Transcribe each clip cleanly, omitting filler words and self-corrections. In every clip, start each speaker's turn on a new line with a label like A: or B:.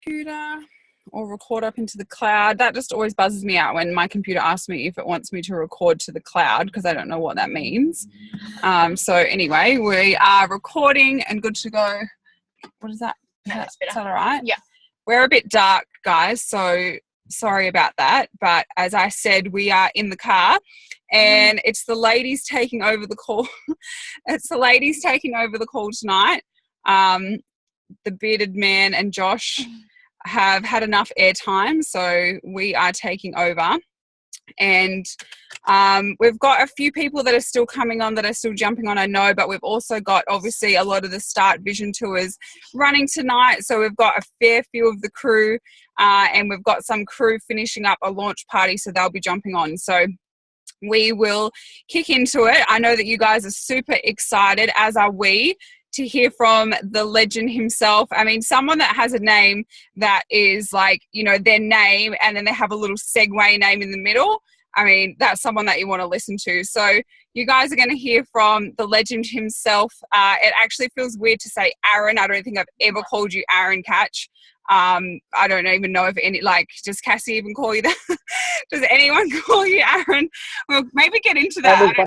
A: computer or record up into the cloud. That just always buzzes me out when my computer asks me if it wants me to record to the cloud, because I don't know what that means. So anyway, we are recording and good to go. What is that? Is that all right?
B: Yeah.
A: We're a bit dark, guys, so sorry about that. But as I said, we are in the car and it's the ladies taking over the call. It's the ladies taking over the call tonight. The bearded man and Josh have had enough airtime, so we are taking over. And we've got a few people that are still coming on, that are still jumping on, I know, but we've also got obviously a lot of the Start Vision tours running tonight. So we've got a fair few of the crew and we've got some crew finishing up a launch party, so they'll be jumping on. So we will kick into it. I know that you guys are super excited, as are we, to hear from the legend himself. I mean, someone that has a name that is like, you know, their name and then they have a little segue name in the middle. I mean, that's someone that you want to listen to. So you guys are going to hear from the legend himself. It actually feels weird to say Aaron. I don't think I've ever called you Aaron, Catch. I don't even know if any, like, does Cassie even call you that? Does anyone call you Aaron? Well, maybe get into that. I don't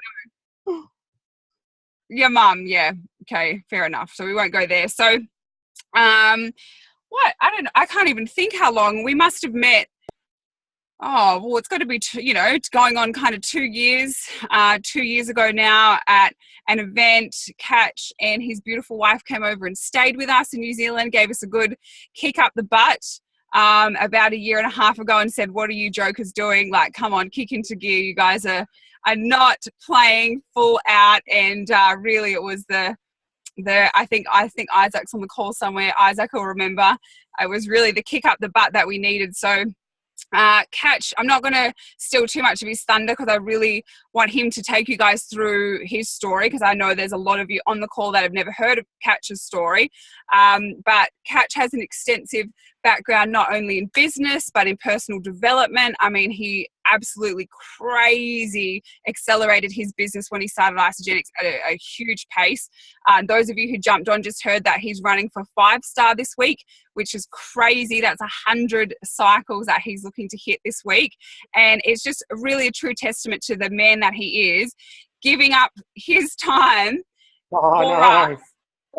A: know. Your mum, yeah. Okay, fair enough. So we won't go there. So, what? I don't know. I can't even think how long. We must have met. Oh, well, it's got to be, it's going on kind of 2 years. 2 years ago now at an event, Catch and his beautiful wife came over and stayed with us in New Zealand, gave us a good kick up the butt about a year and a half ago and said, what are you jokers doing? Like, come on, kick into gear. You guys are not playing full out. And really it was I think Isaac's on the call somewhere. Isaac will remember. It was really the kick up the butt that we needed. So Catch, I'm not going to steal too much of his thunder because I really want him to take you guys through his story, because I know there's a lot of you on the call that have never heard of Catch's story. But Catch has an extensive background not only in business but in personal development. I mean, he absolutely crazy accelerated his business when he started Isogenics at a huge pace. Those of you who jumped on just heard that he's running for 5-star this week, which is crazy. That's 100 cycles that he's looking to hit this week. And it's just really a true testament to the man that he is, giving up his time for us.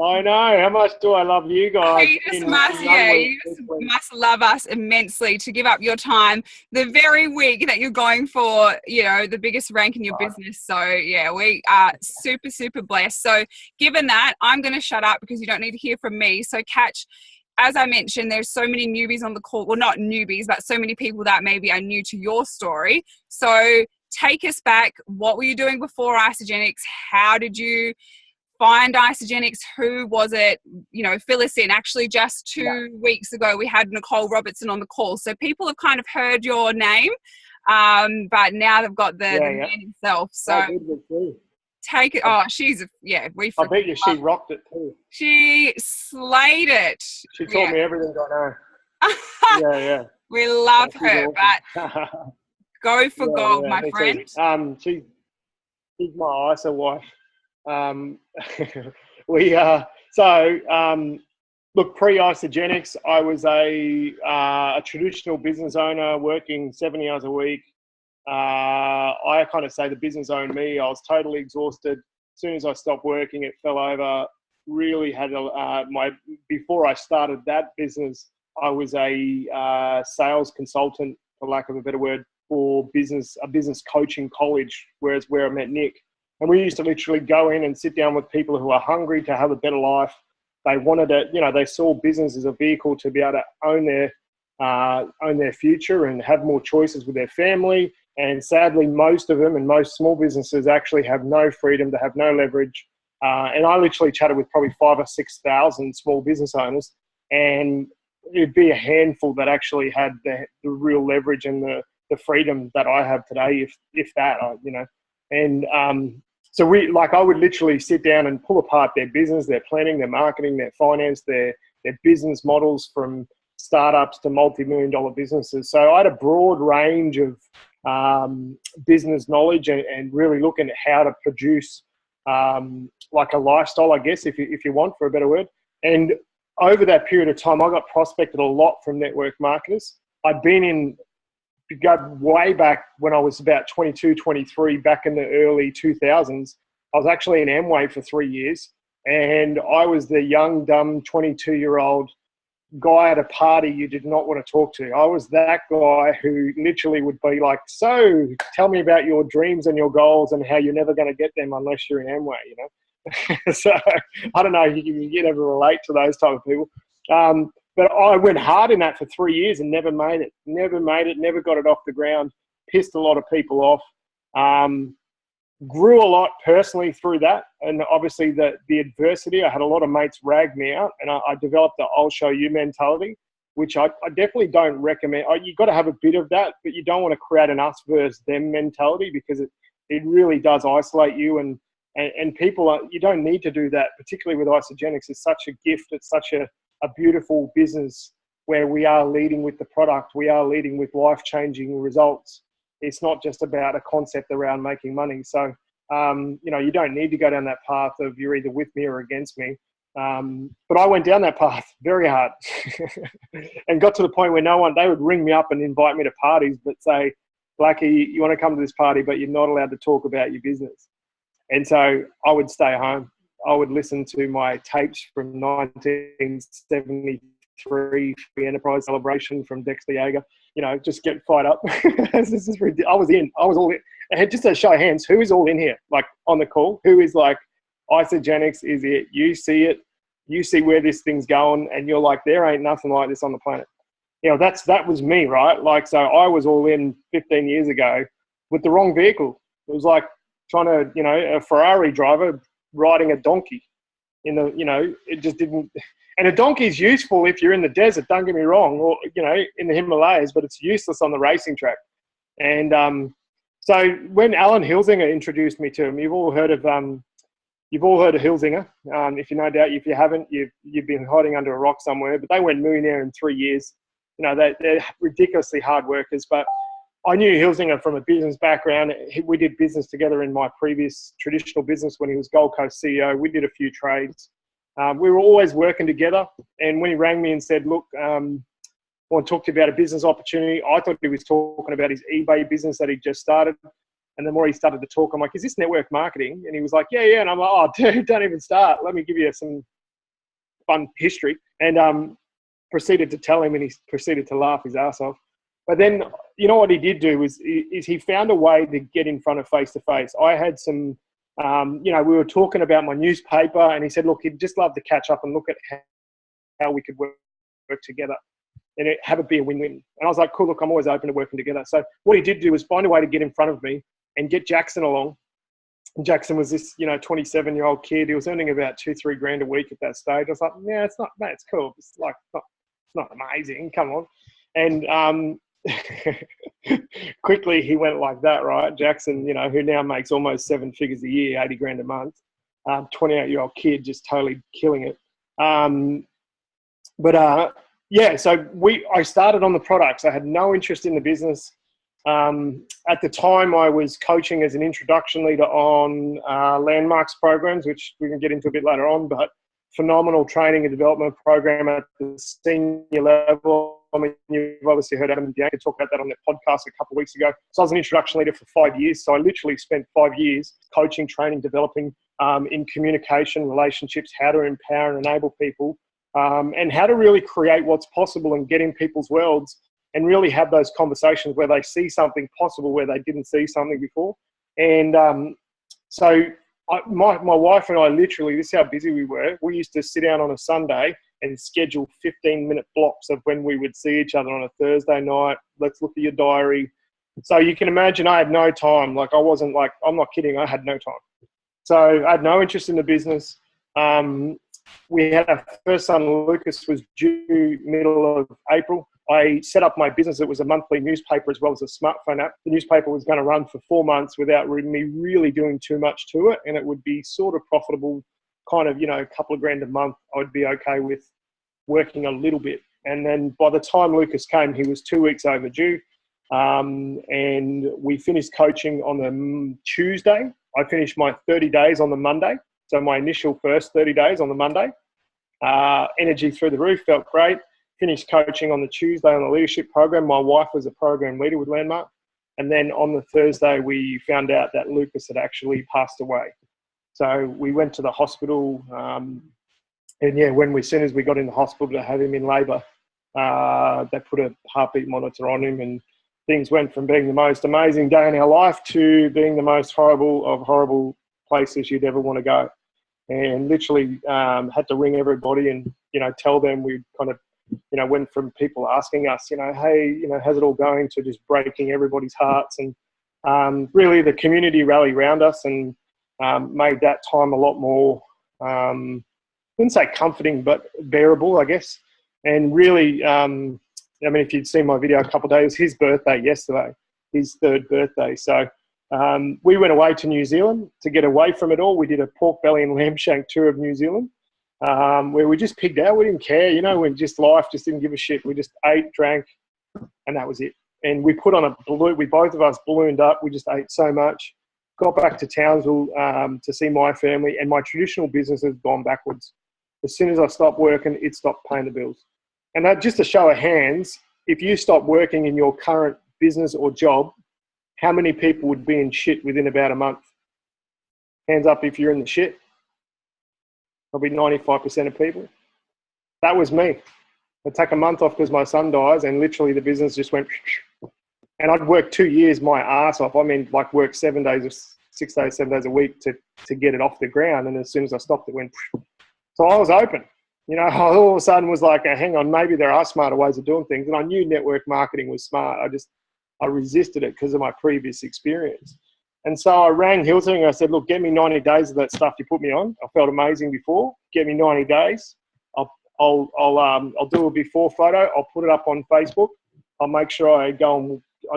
C: I know. How much do I love you guys?
A: You must love us immensely to give up your time the very week that you're going for, the biggest rank in your business. So, yeah, we are super, super blessed. So, given that, I'm going to shut up because you don't need to hear from me. So, Catch, as I mentioned, there's so many newbies on the call. Well, not newbies, but so many people that maybe are new to your story. So, take us back. What were you doing before Isogenics? How did you find Isogenics? Who was it? Fill us in. Actually, just 2 weeks ago, we had Nicole Robertson on the call. So people have kind of heard your name, but now they've got the man himself. So take it. Oh, I
C: bet you she rocked it too.
A: She slayed it.
C: She taught me everything I know. Yeah.
A: We love her, but go for gold, my friend.
C: She's my ISA wife. Look, pre-Isogenics, I was a traditional business owner working 70 hours a week. I kind of say the business owned me. I was totally exhausted. As soon as I stopped working, it fell over. Really had before I started that business, I was a sales consultant, for lack of a better word, for a business coaching college, where I met Nick. And we used to literally go in and sit down with people who are hungry to have a better life. They wanted to, they saw business as a vehicle to be able to own their future and have more choices with their family. And sadly, most of them and most small businesses actually have no freedom, to have no leverage. And I literally chatted with probably 5,000 or 6,000 small business owners, and it'd be a handful that actually had the real leverage and the freedom that I have today, if that, And so I would literally sit down and pull apart their business, their planning, their marketing, their finance, their business models, from startups to multi-million-dollar businesses. So I had a broad range of business knowledge and really looking at how to produce like a lifestyle, I guess, if you want, for a better word. And over that period of time, I got prospected a lot from network marketers. I'd been in, go way back when I was about 22, 23, back in the early 2000s. I was actually in Amway for 3 years, and I was the young, dumb 22-year-old guy at a party you did not want to talk to. I was that guy who literally would be like, so tell me about your dreams and your goals and how you're never going to get them unless you're in Amway, you know. So I don't know if you ever relate to those type of people. But I went hard in that for 3 years and never made it, never got it off the ground, pissed a lot of people off. Grew a lot personally through that, and obviously the adversity. I had a lot of mates rag me out, and I developed the "I'll show you" mentality, which I definitely don't recommend. You've got to have a bit of that, but you don't want to create an us versus them mentality, because it really does isolate you, and people you don't need to do that, particularly with Isogenics. It's such a gift. It's such a beautiful business where we are leading with the product. We are leading with life-changing results. It's not just about a concept around making money. So, you don't need to go down that path of you're either with me or against me. But I went down that path very hard and got to the point where they would ring me up and invite me to parties, but say, Blackie, you want to come to this party, but you're not allowed to talk about your business. And so I would stay home. I would listen to my tapes from 1973, the Enterprise Celebration from Dexter Yeager, just get fired up. This is ridiculous. I was all in. And just to show hands, who is all in here, like on the call? Who is like, Isogenics is it? You see it. You see where this thing's going, and you're like, there ain't nothing like this on the planet. That was me, right? Like, so I was all in 15 years ago with the wrong vehicle. It was like trying to, a Ferrari driver riding a donkey. It just didn't. And a donkey is useful if you're in the desert, don't get me wrong, or, in the Himalayas, but it's useless on the racing track. And so when Alan Hilsinger introduced me to him, you've all heard of Hilsinger. If you no doubt, if you haven't, you've been hiding under a rock somewhere. But they went millionaire in 3 years. They're ridiculously hard workers. But I knew Hilsinger from a business background. We did business together in my previous traditional business when he was Gold Coast CEO. We did a few trades. We were always working together. And when he rang me and said, look, I want to talk to you about a business opportunity, I thought he was talking about his eBay business that he just started. And the more he started to talk, I'm like, is this network marketing? And he was like, yeah. And I'm like, oh, dude, don't even start. Let me give you some fun history. And proceeded to tell him, and he proceeded to laugh his ass off. But then, what he did do is he found a way to get in front of face-to-face. I had some, we were talking about my newspaper, and he said, look, he'd just love to catch up and look at how we could work together and have it be a win-win. And I was like, cool, look, I'm always open to working together. So what he did do was find a way to get in front of me and get Jackson along. And Jackson was this, 27-year-old kid. He was earning about $2-3 grand a week at that stage. I was like, yeah, it's not, mate, it's cool. It's like, it's not amazing. Come on. And quickly he went like that, right? Jackson, who now makes almost 7 figures a year, 80 grand a month, 28-year-old kid, just totally killing it. So I started on the products. I had no interest in the business. At the time, I was coaching as an introduction leader on Landmarks programs, which we can get into a bit later on, but phenomenal training and development program at the senior level. I mean, you've obviously heard Adam and Bianca talk about that on their podcast a couple of weeks ago. So I was an introduction leader for 5 years. So I literally spent 5 years coaching, training, developing in communication, relationships, how to empower and enable people, and how to really create what's possible and get in people's worlds and really have those conversations where they see something possible where they didn't see something before. And my wife and I literally, this is how busy we were. We used to sit down on a Sunday and schedule 15-minute blocks of when we would see each other on a Thursday night. Let's look at your diary. So you can imagine I had no time. Like, I wasn't like, I'm not kidding, I had no time. So I had no interest in the business. We had our first son, Lucas, was due middle of April. I set up my business. It was a monthly newspaper as well as a smartphone app. The newspaper was going to run for 4 months without me really doing too much to it, and it would be sort of profitable, kind of, a couple of grand a month. I'd be okay with working a little bit. And then by the time Lucas came, he was 2 weeks overdue, and we finished coaching on the Tuesday. I finished my 30 days on the Monday, so my initial first 30 days on the Monday. Energy through the roof, felt great. Finished coaching on the Tuesday on the leadership program. My wife was a program leader with Landmark. And then on the Thursday, we found out that Lucas had actually passed away. So we went to the hospital. And yeah, as soon as we got in the hospital to have him in labour, they put a heartbeat monitor on him, and things went from being the most amazing day in our life to being the most horrible of horrible places you'd ever want to go. And literally had to ring everybody and, tell them we kind of, went from people asking us, hey, how's it all going, to just breaking everybody's hearts. And really the community rallied around us and made that time a lot more, I wouldn't say comforting, but bearable, I guess. And really, if you'd seen my video a couple of days, his birthday yesterday, his third birthday. So we went away to New Zealand to get away from it all. We did a pork belly and lamb shank tour of New Zealand, where we just pigged out. We didn't care, when life just didn't give a shit. We just ate, drank, and that was it. And we put on a balloon. We both of us ballooned up. We just ate so much. Got back to Townsville to see my family, and my traditional business has gone backwards. As soon as I stopped working, it stopped paying the bills. And that, just a show of hands, if you stop working in your current business or job, how many people would be in shit within about a month? Hands up if you're in the shit. Probably 95% of people. That was me. I'd take a month off because my son dies, and literally the business just went. And I'd work 2 years my ass off. Work 7 days, 6 days, 7 days a week to get it off the ground. And as soon as I stopped, it went. So I was open. All of a sudden was like, hang on, maybe there are smarter ways of doing things. And I knew network marketing was smart. I resisted it because of my previous experience. And so I rang Hilton and I said, look, get me 90 days of that stuff you put me on. I felt amazing before. Get me 90 days. I'll do a before photo. I'll put it up on Facebook. I'll make sure I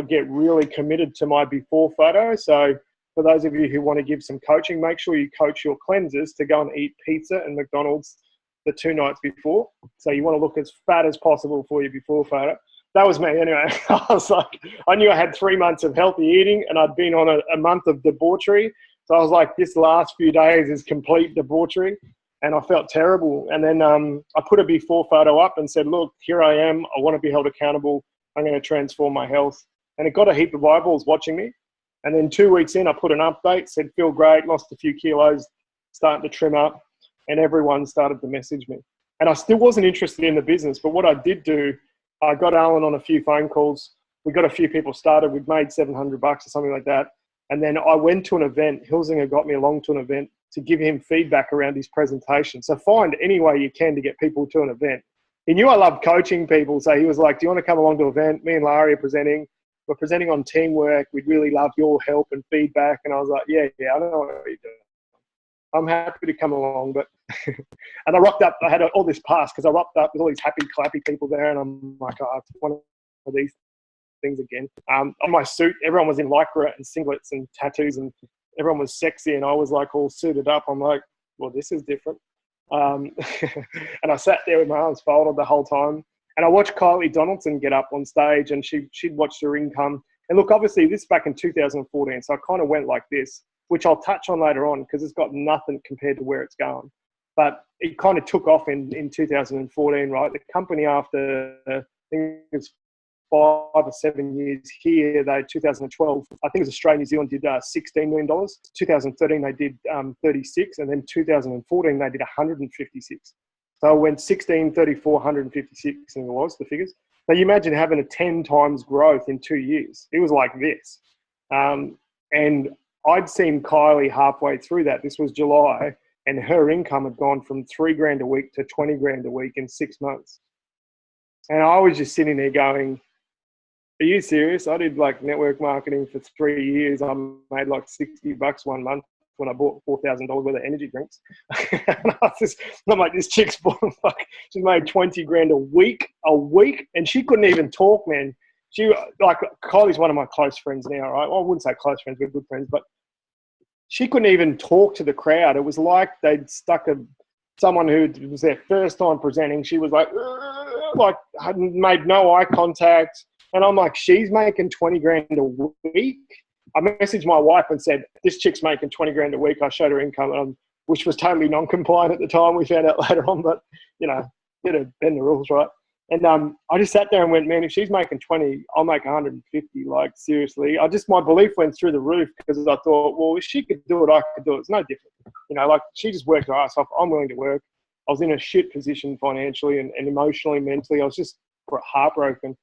C: get really committed to my before photo. So for those of you who want to give some coaching, make sure you coach your cleansers to go and eat pizza and McDonald's the 2 nights before. So you want to look as fat as possible for your before photo. That was me anyway. I knew I had 3 months of healthy eating, and I'd been on a month of debauchery. So I was like, this last few days is complete debauchery, and I felt terrible. And then I put a before photo up and said, look, here I am. I want to be held accountable. I'm going to transform my health. And it got a heap of eyeballs watching me. And then 2 weeks in, I put an update, said, feel great, lost a few kilos, starting to trim up, and everyone started to message me. And I still wasn't interested in the business, but what I did do, I got Alan on a few phone calls. We got a few people started. We'd made $700 or something like that. And then I went to an event. Hilsinger got me along to an event to give him feedback around his presentation. So find any way you can to get people to an event. He knew I loved coaching people. So he was like, do you want to come along to an event? Me and Larry are presenting. We're presenting on teamwork. We'd really love your help and feedback. And I was like, yeah, I don't know what you're doing. I'm happy to come along. But and I rocked up. I had all this pass because I rocked up with all these happy, clappy people there. And I'm like, oh, I want one of these things again. On my suit, everyone was in lycra and singlets and tattoos, and everyone was sexy. And I was like all suited up. I'm like, well, this is different. And I sat there with my arms folded the whole time. And I watched Kylie Donaldson get up on stage, and she'd watched her income. And look, obviously this is back in 2014. So I kind of went like this, which I'll touch on later on because it's got nothing compared to where it's going. But it kind of took off in 2014, right? The company, after I think it was 5 or 7 years here, 2012, I think it was Australia, New Zealand did $16 million. 2013, they did 36. And then 2014, they did 156. So I went 16, 34, 156, and it was the figures. So you imagine having a 10 times growth in 2 years. It was like this. And I'd seen Kylie halfway through that. This was July, and her income had gone from $3,000 a week to $20,000 a week in 6 months. And I was just sitting there going, are you serious? I did like network marketing for 3 years. I made like $60 1 month when I bought $4,000 worth of energy drinks. And I'm like, this chick's like, she made $20,000 a week, and she couldn't even talk, man. She, like, Kylie's one of my close friends now, right? Well, I wouldn't say close friends, we're good friends, but she couldn't even talk to the crowd. It was like they'd stuck someone who was their first time presenting. She was like hadn't made no eye contact. And I'm like, she's making $20,000 a week. I messaged my wife and said, this chick's making $20,000 a week. I showed her income, and which was totally non-compliant at the time. We found out later on, but, you know, got to bend the rules, right? And I just sat there and went, man, if she's making 20, I'll make 150. Like, seriously. My belief went through the roof because I thought, well, if she could do it, I could do it. It's no different. You know, like, she just worked her ass off. I'm willing to work. I was in a shit position financially and emotionally, mentally. I was just heartbroken.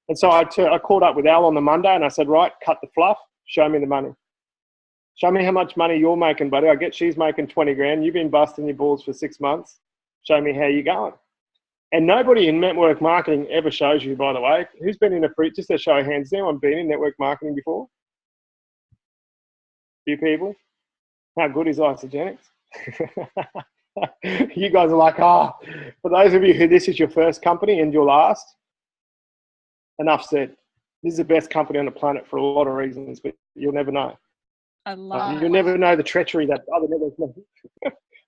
C: And so I called up with Al on the Monday and I said, right, cut the fluff. Show me the money. Show me how much money you're making, buddy. I get she's making 20 grand. You've been busting your balls for 6 months. Show me how you're going. And nobody in network marketing ever shows you, by the way. Who's been in just a show of hands, has anyone been in network marketing before? Few people? How good is Isogenics? You guys are like, for those of you who this is your first company and your last, enough said. This is the best company on the planet for a lot of reasons, but you'll never know. You'll never know the treachery that other networks know.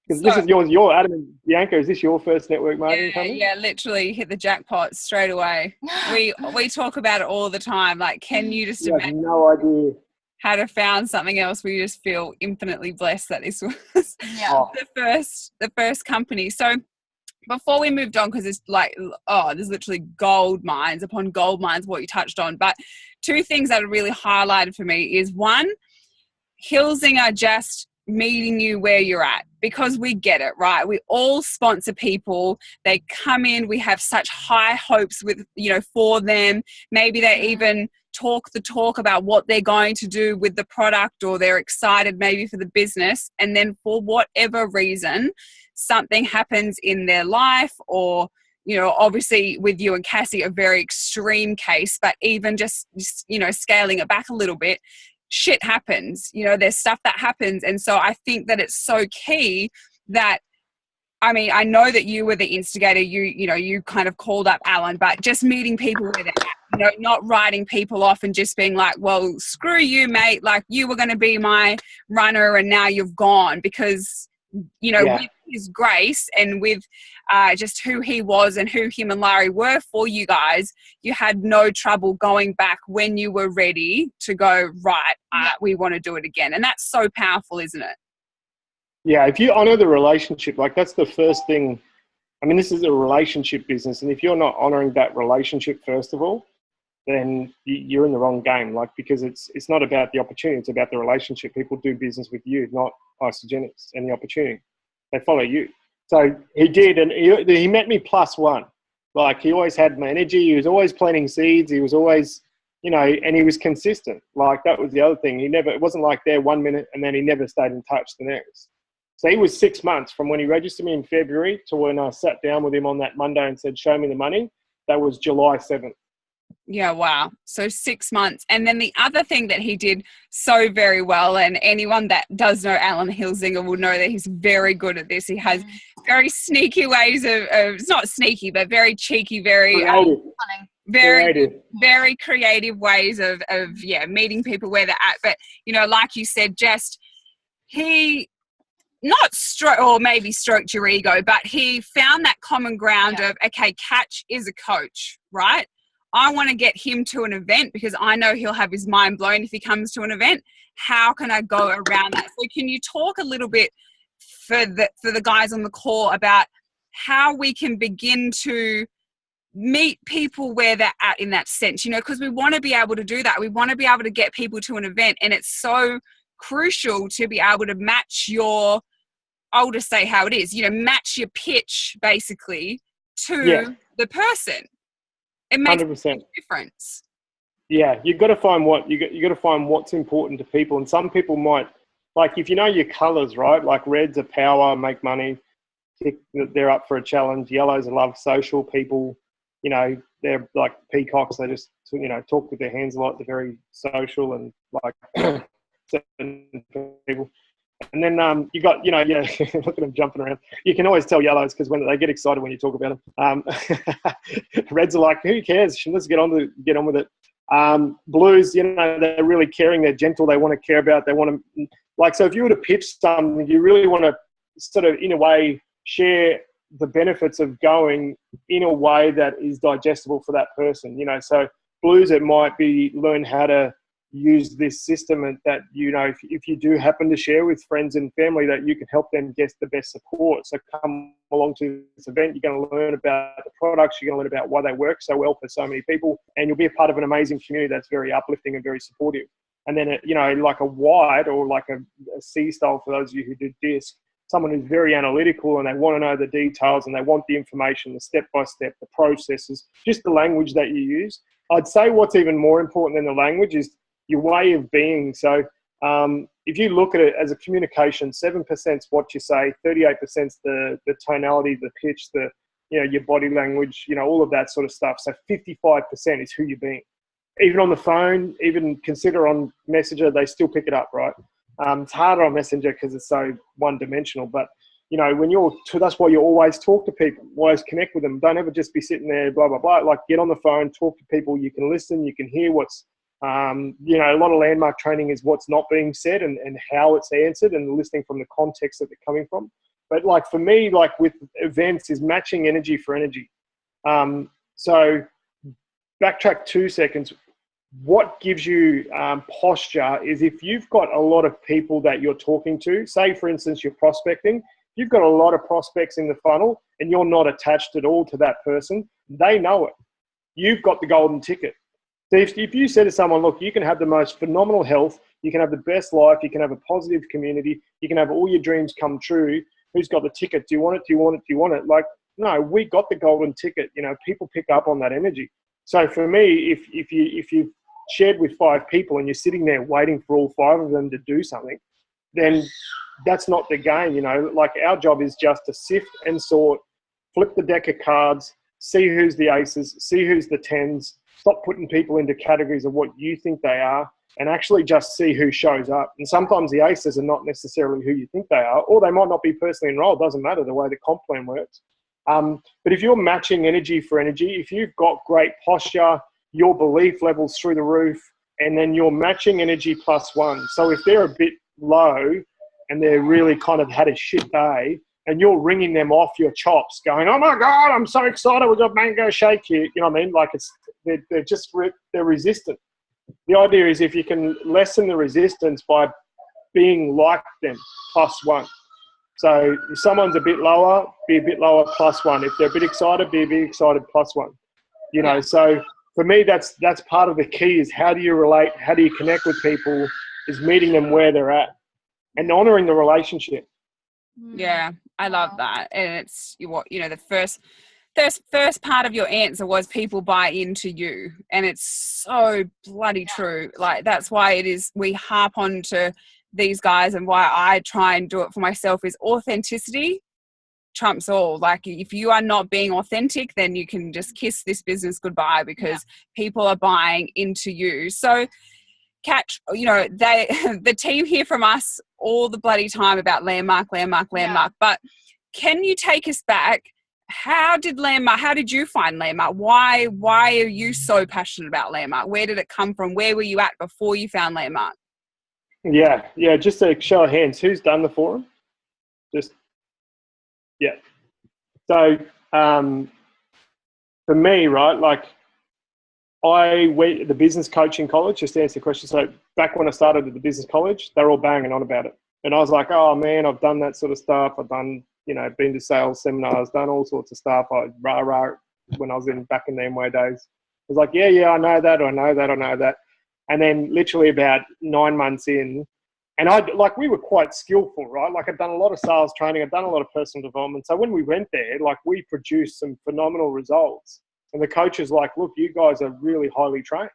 C: Because this is yours. Your Adam and Bianca, is this your first network marketing company?
A: Yeah, literally hit the jackpot straight away. We talk about it all the time. Like, can you just imagine?
C: No idea.
A: Had have found something else, we just feel infinitely blessed that this was the first company. So before we moved on, because it's like, there's literally gold mines upon gold mines what you touched on. But two things that are really highlighted for me is, one, Hilsinger just meeting you where you're at, because we get it, right? We all sponsor people. They come in, we have such high hopes with, for them. Maybe they even talk the talk about what they're going to do with the product, or they're excited maybe for the business. And then for whatever reason, something happens in their life, or, obviously with you and Cassie, a very extreme case, but even just scaling it back a little bit, shit happens, there's stuff that happens. And so I think that it's so key that, I mean, I know that you were the instigator, you kind of called up Alan, but just meeting people where they're at, not writing people off and just being like, well, screw you, mate. Like, you were going to be my runner and now you've gone, because, with his grace and with just who he was and who him and Larry were for you guys, you had no trouble going back when you were ready to go, right, we want to do it again. And that's so powerful, isn't it?
C: Yeah, if you honor the relationship, like, that's the first thing. I mean, this is a relationship business, and if you're not honoring that relationship, first of all, then you're in the wrong game. Like, because it's not about the opportunity, it's about the relationship. People do business with you, not Isogenics and the opportunity. They follow you. So he did, and he met me +1. Like, he always had my energy. He was always planting seeds. He was always, and he was consistent. Like, that was the other thing. It wasn't like there 1 minute and then he never stayed in touch the next. So he was 6 months from when he registered me in February to when I sat down with him on that Monday and said, show me the money. That was July 7th.
A: Yeah, wow. So 6 months. And then the other thing that he did so very well, and anyone that does know Alan Hilsinger will know that he's very good at this. He has very sneaky ways of it's not sneaky, but very cheeky, very very creative ways of meeting people where they're at. But, like you said, just he not stroked your ego, but he found that common ground of, okay, Catch is a coach, right? I want to get him to an event because I know he'll have his mind blown if he comes to an event. How can I go around that? So can you talk a little bit for the guys on the call about how we can begin to meet people where they're at in that sense, because we want to be able to do that. We want to be able to get people to an event, and it's so crucial to be able to match I'll just say how it is, match your pitch basically to the person. It makes 100% a difference.
C: Yeah, you've got to find what's important to people, and some people might, like, if you know your colours, right? Like, reds are power, make money, they're up for a challenge. Yellows are love, social people. They're like peacocks. They just talk with their hands a lot. They're very social and like certain people. And then you got, look at them jumping around. You can always tell yellows because when they get excited when you talk about them. Reds are like, who cares? Let's get on with it. Blues, they're really caring. They're gentle. They want to care about. They want to, like, so if you were to pitch something, you really want to sort of, in a way, share the benefits of going in a way that is digestible for that person. So blues, it might be learn how to use this system, and that, you know, if you do happen to share with friends and family, that you can help them get the best support. So come along to this event, you're going to learn about the products, you're going to learn about why they work so well for so many people, and you'll be a part of an amazing community that's very uplifting and very supportive. And then, you know, like a wide or like a C style, for those of you who do disc, someone who's very analytical and they want to know the details and they want the information, the step-by-step, the processes, just the language that you use. I'd say what's even more important than the language is your way of being. So if you look at it as a communication, 7% is what you say, 38% is the tonality, the pitch, the, you know, your body language, you know, all of that sort of stuff. So 55% is who you're being. Even on the phone, even consider on Messenger, they still pick it up, right? It's harder on Messenger because it's so one-dimensional. But, you know, when that's why you always talk to people, always connect with them. Don't ever just be sitting there, blah, blah, blah. Like, get on the phone, talk to people. You can listen, you can hear what's, you know, a lot of landmark training is what's not being said and how it's answered, and listening from the context that they're coming from. But, like, for me, like with events, is matching energy for energy. So backtrack 2 seconds. What gives you posture is if you've got a lot of people that you're talking to, say, for instance, you're prospecting, you've got a lot of prospects in the funnel and you're not attached at all to that person, they know it. You've got the golden ticket. So if you say to someone, look, you can have the most phenomenal health, you can have the best life, you can have a positive community, you can have all your dreams come true, who's got the ticket? Do you want it? Do you want it? Do you want it? Like, no, we got the golden ticket. You know, people pick up on that energy. So for me, if you shared with 5 people and you're sitting there waiting for all 5 of them to do something, then that's not the game. You know, like, our job is just to sift and sort, flip the deck of cards, see who's the aces, see who's the tens, stop putting people into categories of what you think they are, and actually just see who shows up. And sometimes the aces are not necessarily who you think they are, or they might not be personally enrolled. Doesn't matter the way the comp plan works. But if you're matching energy for energy, if you've got great posture, your belief levels through the roof, and then you're matching energy +1. So if they're a bit low and they're really kind of had a shit day, and you're ringing them off your chops going, oh my God, I'm so excited, we've got mango shake here. You know what I mean? Like, they're resistant. The idea is if you can lessen the resistance by being like them, +1. So if someone's a bit lower, be a bit lower, +1. If they're a bit excited, be a bit excited, +1. You know, so for me, that's part of the key, is how do you relate, how do you connect with people, is meeting them where they're at and honoring the relationship.
A: Yeah, I love that. And it's what, you know, the first part of your answer was people buy into you, and it's so bloody true. Like, that's why it is, we harp on to these guys, and why I try and do it for myself, is authenticity trumps all. Like, if you are not being authentic, then you can just kiss this business goodbye, because people are buying into you. So Catch, you know, the team hear from us all the bloody time about landmark, but can you take us back? How did you find landmark? Why are you so passionate about landmark? Where did it come from? Where were you at before you found landmark?
C: Yeah, just a show of hands, who's done the forum? So for me, right, like, I went to the business coaching college, just to answer the question. So back when I started at the business college, they were all banging on about it. And I was like, oh man, I've done that sort of stuff. I've done, you know, been to sales seminars, done all sorts of stuff. When I was back in the MWay days. I was like, yeah, I know that. And then literally about 9 months in, and we were quite skillful, right? Like, I'd done a lot of sales training, I'd done a lot of personal development. So when we went there, like, we produced some phenomenal results. And the coach is like, look, you guys are really highly trained.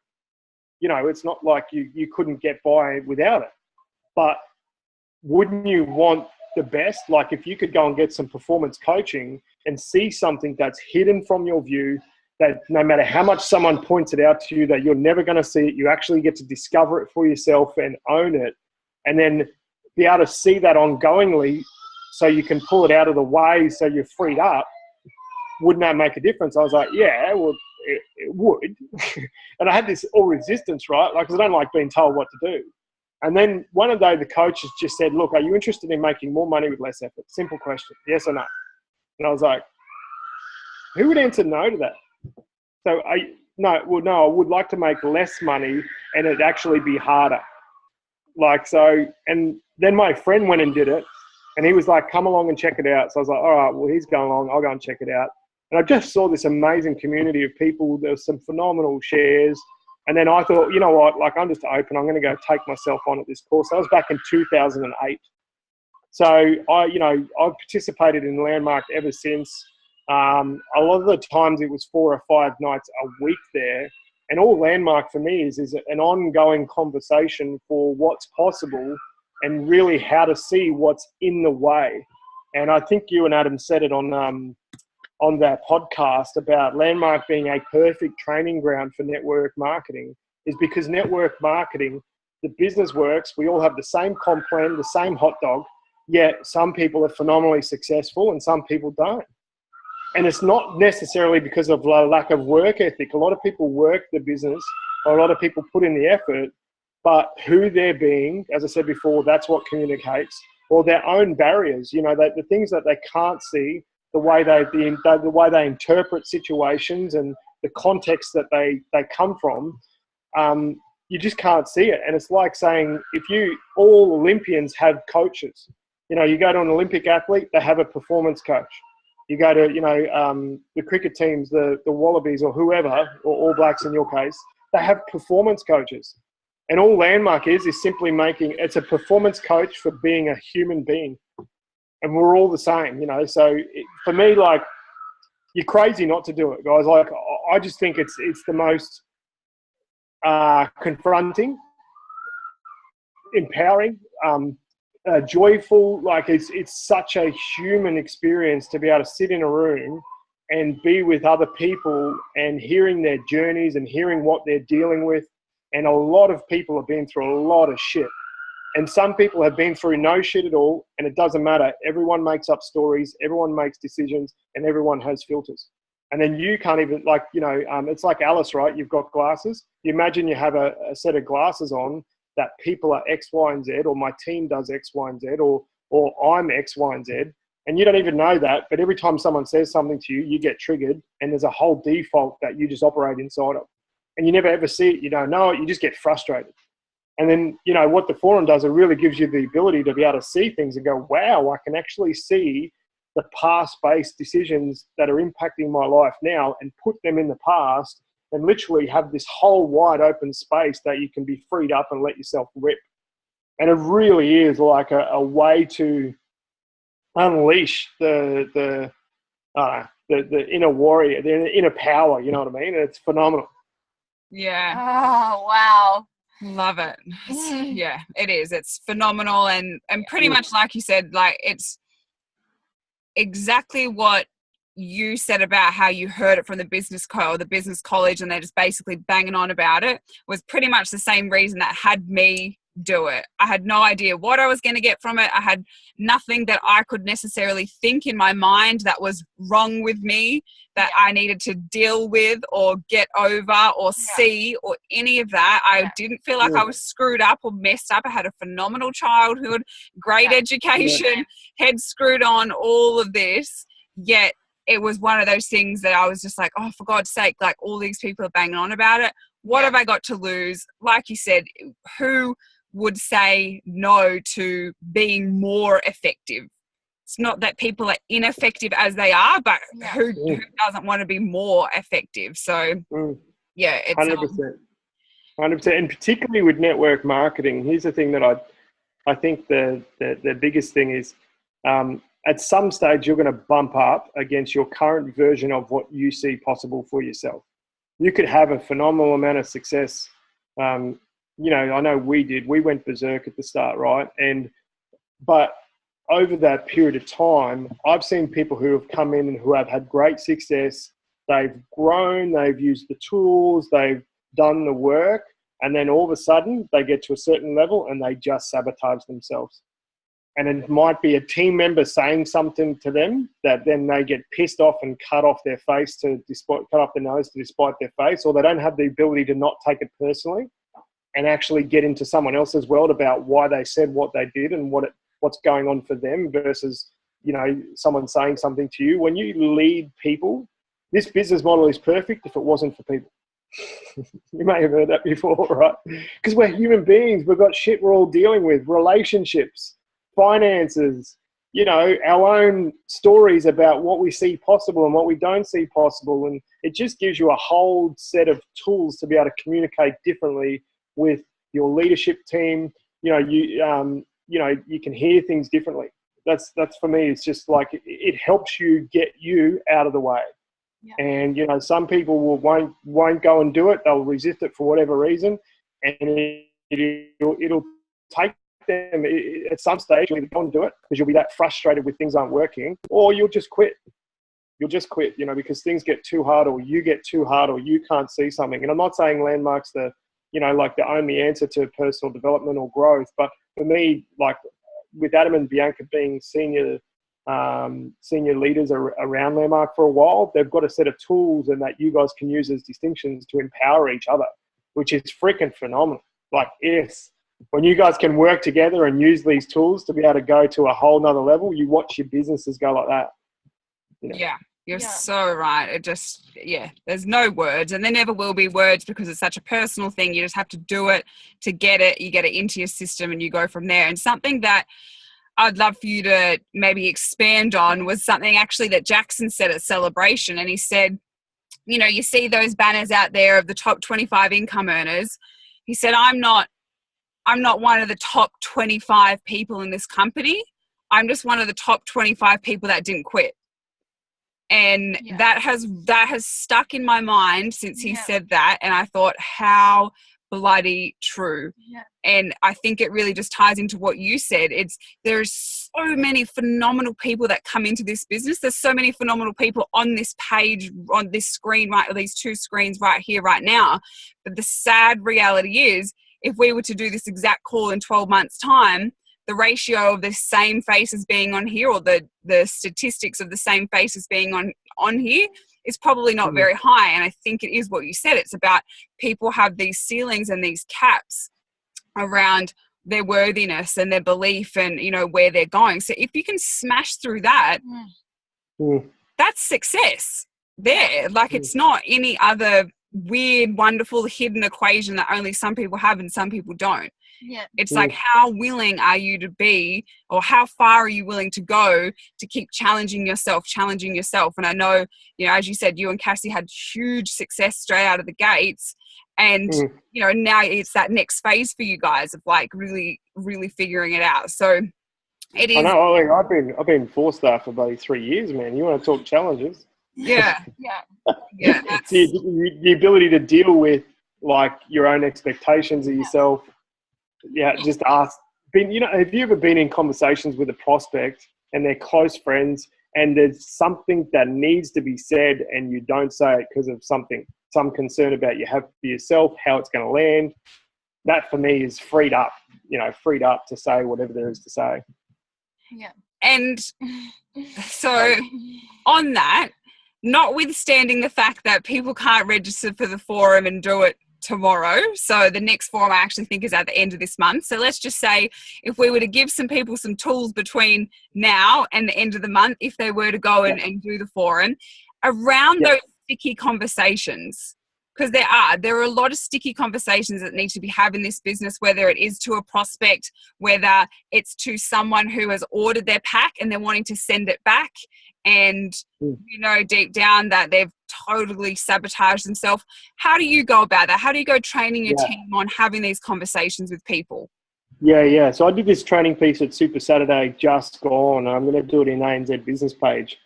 C: You know, it's not like you couldn't get by without it. But wouldn't you want the best? Like, if you could go and get some performance coaching and see something that's hidden from your view, that no matter how much someone points it out to you, that you're never going to see it, you actually get to discover it for yourself and own it, and then be able to see that ongoingly so you can pull it out of the way so you're freed up. Wouldn't that make a difference? I was like, yeah, well, it would. And I had this all resistance, right? Like, 'cause I don't like being told what to do. And then one day the coaches just said, look, are you interested in making more money with less effort? Simple question, yes or no? And I was like, who would answer no to that? So I would like to make less money and it'd actually be harder. Like, so, and then my friend went and did it and he was like, come along and check it out. So I was like, all right, well, he's going along. I'll go and check it out. And I just saw this amazing community of people. There was some phenomenal shares. And then I thought, you know what, like, I'm just open. I'm going to go take myself on at this course. That was back in 2008. So I've participated in Landmark ever since. A lot of the times it was 4 or 5 nights a week there. And all Landmark for me is an ongoing conversation for what's possible and really how to see what's in the way. And I think you and Adam said it on that podcast about Landmark being a perfect training ground for network marketing, is because network marketing, the business works. We all have the same comp plan, the same hot dog, yet some people are phenomenally successful and some people don't. And it's not necessarily because of lack of work ethic. A lot of people work the business, or a lot of people put in the effort, but who they're being, as I said before, that's what communicates, or their own barriers, the things that they can't see, the way they interpret situations and the context that they come from, you just can't see it. And it's like saying, all Olympians have coaches. You go to an Olympic athlete, they have a performance coach. You go to, the cricket teams, the Wallabies or whoever, or All Blacks in your case, they have performance coaches. And all Landmark is simply it's a performance coach for being a human being. And we're all the same, So for me, like, you're crazy not to do it, guys. Like, I just think it's the most confronting, empowering, joyful. Like, it's such a human experience to be able to sit in a room and be with other people and hearing their journeys and hearing what they're dealing with. And a lot of people have been through a lot of shit. And some people have been through no shit at all, and it doesn't matter. Everyone makes up stories, everyone makes decisions, and everyone has filters. And then you can't even, it's like Alice, right? You've got glasses. You imagine you have a set of glasses on that people are X, Y, and Z, or my team does X, Y, and Z, or I'm X, Y, and Z. And you don't even know that, but every time someone says something to you, you get triggered, and there's a whole default that you just operate inside of. And you never ever see it. You don't know it. You just get frustrated. And then, what the forum does, it really gives you the ability to be able to see things and go, wow, I can actually see the past-based decisions that are impacting my life now and put them in the past and literally have this whole wide open space that you can be freed up and let yourself rip. And it really is like a way to unleash the inner warrior, the inner power, you know what I mean? And it's phenomenal.
A: Yeah.
B: Oh, wow.
A: Love it. Yeah, it is. It's phenomenal. And pretty much like you said, like, it's exactly what you said about how you heard it from the business college, and they're just basically banging on about it, was pretty much the same reason that had me do it. I had no idea what I was going to get from it. I had nothing that I could necessarily think in my mind that was wrong with me, that I needed to deal with or get over or see or any of that. I didn't feel like I was screwed up or messed up. I had a phenomenal childhood, great education, head screwed on, all of this. Yet it was one of those things that I was just like, oh, for God's sake, like, all these people are banging on about it. What have I got to lose? Like you said, who would say no to being more effective? It's not that people are ineffective as they are, but who doesn't want to be more effective? So, it's
C: 100%. 100%. And particularly with network marketing, here's the thing that I think the biggest thing is, at some stage you're going to bump up against your current version of what you see possible for yourself. You could have a phenomenal amount of success. I know we did. We went berserk at the start, right? But over that period of time, I've seen people who have come in and who have had great success. They've grown, they've used the tools, they've done the work, and then all of a sudden they get to a certain level and they just sabotage themselves. And it might be a team member saying something to them that then they get pissed off and cut off their nose to despite their face, or they don't have the ability to not take it personally and actually get into someone else's world about why they said what they did and what's going on for them versus, someone saying something to you. When you lead people, this business model is perfect if it wasn't for people. You may have heard that before, right? Because we're human beings. We've got shit we're all dealing with, relationships, finances, our own stories about what we see possible and what we don't see possible. And it just gives you a whole set of tools to be able to communicate differently with your leadership team. You can hear things differently. That's for me. It's just like it helps you get you out of the way.
B: Yeah.
C: And some people won't go and do it. They'll resist it for whatever reason, and it'll take them at some stage. You'll either go and do it because you'll be that frustrated with things aren't working, or you'll just quit. Because things get too hard, or you get too hard, or you can't see something. And I'm not saying Landmark's the only answer to personal development or growth, but for me, like with Adam and Bianca being senior leaders around Landmark for a while, they've got a set of tools and that you guys can use as distinctions to empower each other, which is freaking phenomenal. Like, yes, when you guys can work together and use these tools to be able to go to a whole nother level, you watch your businesses go like that.
A: Yeah, you're so right. It just, there's no words, and there never will be words because it's such a personal thing. You just have to do it to get it. You get it into your system and you go from there. And something that I'd love for you to maybe expand on was something actually that Jackson said at Celebration. And he said, you see those banners out there of the top 25 income earners. He said, I'm not one of the top 25 people in this company. I'm just one of the top 25 people that didn't quit. And that has stuck in my mind since he said that. And I thought, how bloody true.
B: Yeah.
A: And I think it really just ties into what you said. There's so many phenomenal people that come into this business. There's so many phenomenal people on this page, on this screen, right, or these two screens right here, right now. But the sad reality is, if we were to do this exact call in 12 months' time, the ratio of the same faces being on here, or the statistics of the same faces being on here, is probably not very high. And I think it is what you said. It's about people have these ceilings and these caps around their worthiness and their belief and, where they're going. So if you can smash through that, that's success there. Like, it's not any other weird, wonderful, hidden equation that only some people have and some people don't.
B: Yeah.
A: It's like, how willing are you to be, or how far are you willing to go to keep challenging yourself? And I know, as you said, you and Cassie had huge success straight out of the gates. And, now it's that next phase for you guys of like really, really figuring it out. So it is. I
C: know. I've been 4-star for about 3 years, man. You want to talk challenges?
A: Yeah.
C: The ability to deal with like your own expectations of yourself. Yeah, just ask. Have you ever been in conversations with a prospect and they're close friends, and there's something that needs to be said and you don't say it because of some concern about you have for yourself, how it's going to land? That for me is freed up to say whatever there is to say.
B: Yeah.
A: And so on that, notwithstanding the fact that people can't register for the forum and do it tomorrow, so the next forum I actually think is at the end of this month. So let's just say if we were to give some people some tools between now and the end of the month, if they were to go and do the forum, around those sticky conversations, because there are a lot of sticky conversations that need to be had in this business, whether it is to a prospect, whether it's to someone who has ordered their pack and they're wanting to send it back, and deep down that they've totally sabotaged themselves. How do you go about that? How do you go training your team on having these conversations with people?
C: Yeah. So I did this training piece at Super Saturday just gone. I'm going to do it in ANZ business page.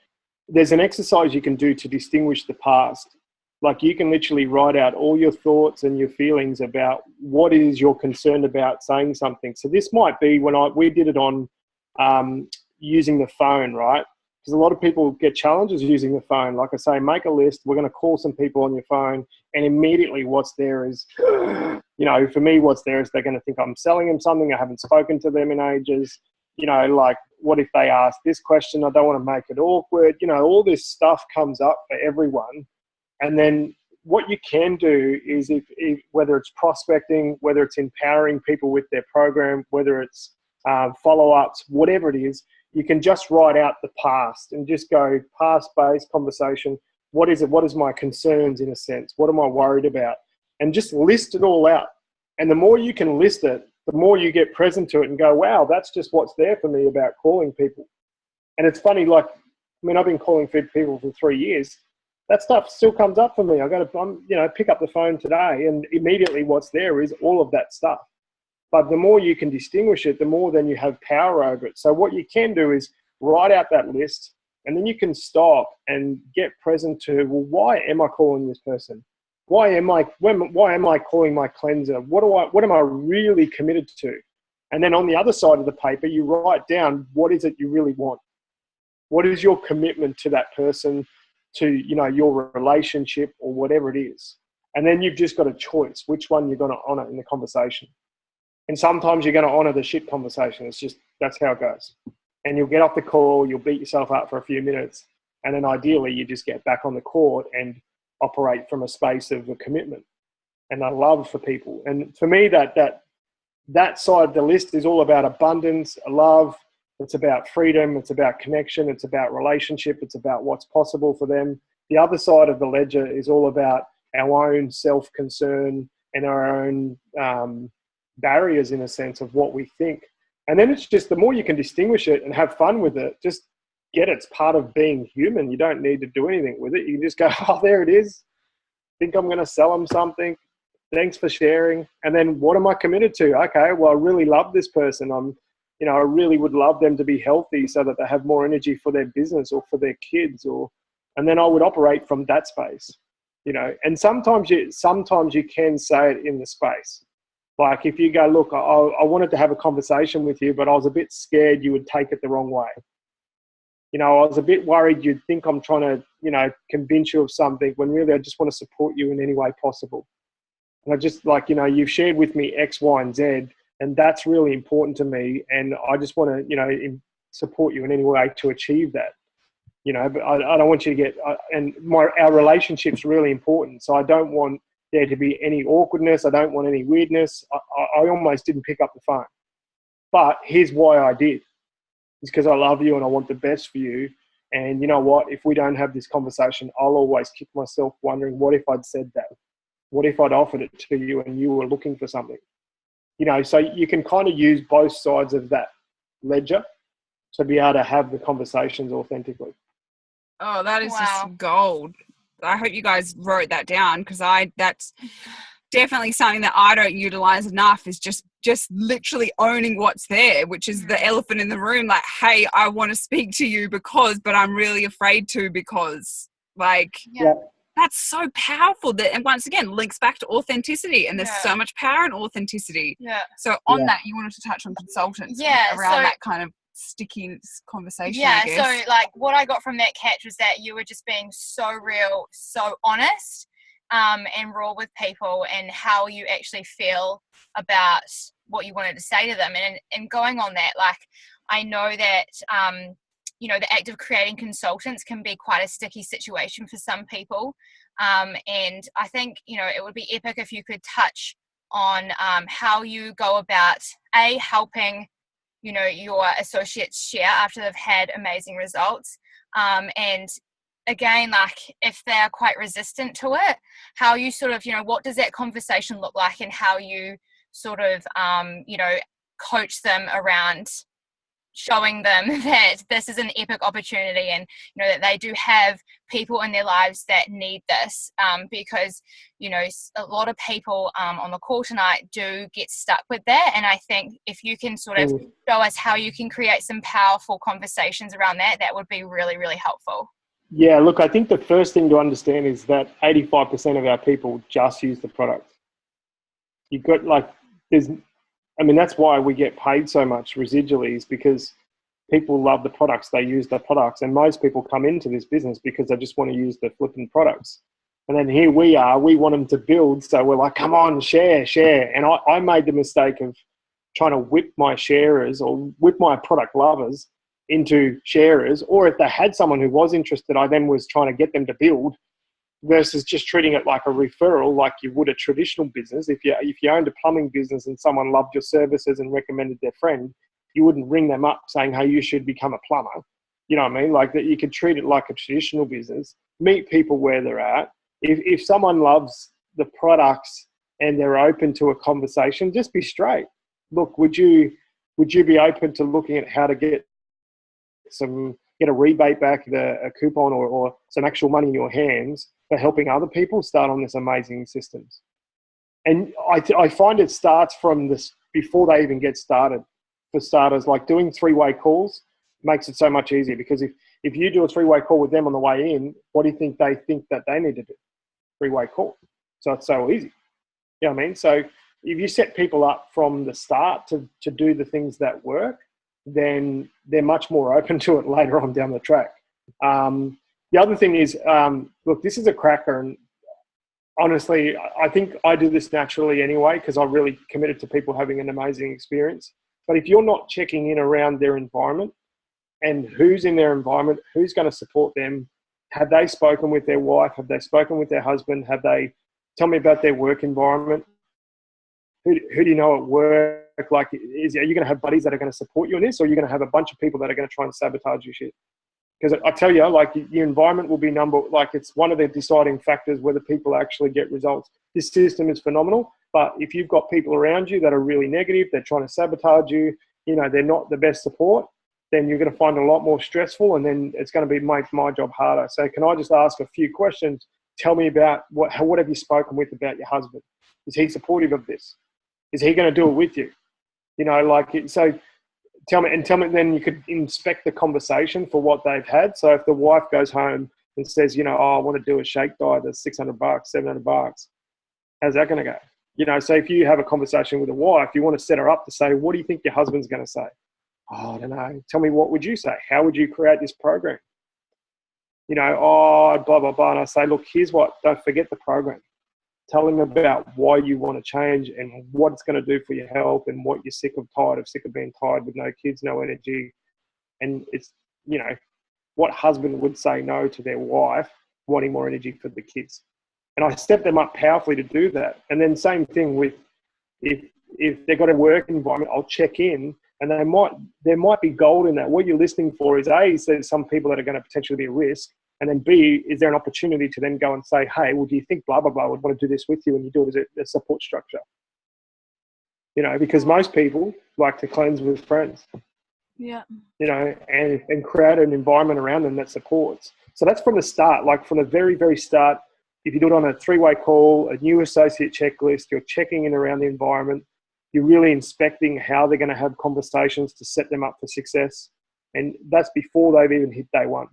C: There's an exercise you can do to distinguish the past. Like, you can literally write out all your thoughts and your feelings about what it is you're concerned about saying something. So this might be when we did it on using the phone, right? Because a lot of people get challenges using the phone. Like I say, make a list. We're going to call some people on your phone, and immediately what's there is, for me, what's there is they're going to think I'm selling them something. I haven't spoken to them in ages. Like, what if they ask this question? I don't want to make it awkward. All this stuff comes up for everyone. And then what you can do is, if whether it's prospecting, whether it's empowering people with their program, whether it's follow-ups, whatever it is, you can just write out the past and just go past-based conversation. What is it? What is my concerns, in a sense? What am I worried about? and just list it all out. And the more you can list it, the more you get present to it and go, wow, that's just what's there for me about calling people. And it's funny, like, I mean, I've been calling people for 3 years. That stuff still comes up for me. I got to, pick up the phone today, and immediately what's there is all of that stuff. But the more you can distinguish it, the more then you have power over it. So what you can do is write out that list, and then you can stop and get present to, well, why am I calling this person? Why am I calling my cleanser? What am I really committed to? And then on the other side of the paper, you write down, what is it you really want? What is your commitment to that person, to, your relationship or whatever it is? And then you've just got a choice, which one you're going to honor in the conversation. And sometimes you're going to honor the shit conversation. It's just, that's how it goes. And you'll get off the call, you'll beat yourself up for a few minutes, and then ideally you just get back on the court and operate from a space of a commitment and a love for people. And for me, that side of the list is all about abundance, love. It's about freedom. It's about connection. It's about relationship. It's about what's possible for them. The other side of the ledger is all about our own self-concern and our own barriers, in a sense, of what we think. And then it's just, the more you can distinguish it and have fun with it, just get it's part of being human. You don't need to do anything with it. You can just go, oh, there it is. Think I'm going to sell them something. Thanks for sharing. And then what am I committed to? Okay, well, I really love this person. I really would love them to be healthy so that they have more energy for their business or for their kids, and then I would operate from that space, and sometimes you can say it in the space. Like if you go, look, I wanted to have a conversation with you, but I was a bit scared you would take it the wrong way. I was a bit worried you'd think I'm trying to, convince you of something, when really I just want to support you in any way possible. And I just you've shared with me X, Y, and Z, and that's really important to me. And I just want to, support you in any way to achieve that. But I don't want you to get, our relationship's really important. So I don't want there to be any awkwardness. I don't want any weirdness. I almost didn't pick up the phone. But here's why I did. It's because I love you and I want the best for you. And you know what? If we don't have this conversation, I'll always kick myself wondering, what if I'd said that? What if I'd offered it to you and you were looking for something? So you can kind of use both sides of that ledger to be able to have the conversations authentically.
A: Oh, that is just gold. I hope you guys wrote that down, because that's definitely something that I don't utilize enough, is just literally owning what's there, which is the elephant in the room. Like, hey, I want to speak to you but I'm really afraid to, because that's so powerful. And once again, links back to authenticity, and there's so much power in authenticity. Yeah. So on that, you wanted to touch on consultants around that kind of sticky conversation.
B: Yeah.
A: I guess.
B: So what I got from that, Catch, was that you were just being so real, so honest, and raw with people, and how you actually feel about what you wanted to say to them. And going on that, I know that, the act of creating consultants can be quite a sticky situation for some people. And I think, it would be epic if you could touch on how you go about, helping, your associates share after they've had amazing results. And again, if they're quite resistant to it, how you sort of, what does that conversation look like, and how you sort of, coach them around showing them that this is an epic opportunity, and that they do have people in their lives that need this, because a lot of people on the call tonight do get stuck with that. And I think if you can sort of show us how you can create some powerful conversations around that would be really, really helpful.
C: Yeah, look, I think the first thing to understand is that 85% of our people just use the product. You've got that's why we get paid so much residually, is because people love the products, they use the products. And most people come into this business because they just want to use the flipping products. And then here we want them to build. So we're like, come on, share. And I made the mistake of trying to whip my sharers or whip my product lovers into sharers. Or if they had someone who was interested, I then was trying to get them to build, versus just treating it like a referral, like you would a traditional business. If you owned a plumbing business and someone loved your services and recommended their friend, you wouldn't ring them up saying, hey, you should become a plumber. You know what I mean? Like that, you could treat it like a traditional business, meet people where they're at. If someone loves the products and they're open to a conversation, just be straight. Look, would you be open to looking at how to get a rebate back, a coupon or some actual money in your hands for helping other people start on this amazing systems? And I find it starts from this before they even get started. For starters, like doing 3-way calls makes it so much easier, because if you do a 3-way call with them on the way in, what do you think that they need to do? 3-way call. So it's so easy. You know what I mean? So if you set people up from the start to do the things that work, then they're much more open to it later on down the track. The other thing is, look, this is a cracker, and honestly, I think I do this naturally anyway, because I'm really committed to people having an amazing experience. But if you're not checking in around their environment and who's in their environment, who's going to support them, have they spoken with their wife? Have they spoken with their husband? Tell me about their work environment. Who do you know at work? Like, are you going to have buddies that are going to support you in this, or are you going to have a bunch of people that are going to try and sabotage your shit? Because I tell you, like, your environment will be it's one of the deciding factors whether people actually get results. This system is phenomenal, but if you've got people around you that are really negative, they're trying to sabotage you, they're not the best support, then you're going to find it a lot more stressful, and then it's going to make my job harder. So can I just ask a few questions? Tell me about what have you spoken with about your husband? Is he supportive of this? Is he going to do it with you? So tell me, then you could inspect the conversation for what they've had. So if the wife goes home and says, I want to do a shake diet that's $600, $700, how's that going to go? So if you have a conversation with a wife, you want to set her up to say, what do you think your husband's going to say? Oh, I don't know. Tell me, what would you say? How would you create this program? Blah, blah, blah. And I say, look, here's what, don't forget the program. Tell him about why you want to change and what it's going to do for your health, and what you're sick of being tired with no kids, no energy. And it's, what husband would say no to their wife wanting more energy for the kids? And I step them up powerfully to do that. And then same thing with if they've got a work environment, I'll check in, and there might be gold in that. What you're listening for is A, there's some people that are going to potentially be a risk. And then B, is there an opportunity to then go and say, hey, well, do you think blah, blah, blah would want to do this with you, and you do it as a support structure? Because most people like to cleanse with friends.
A: Yeah.
C: And create an environment around them that supports. So that's from the start, like from the very, very start. If you do it on a 3-way call, a new associate checklist, you're checking in around the environment. You're really inspecting how they're going to have conversations to set them up for success. And that's before they've even hit day one.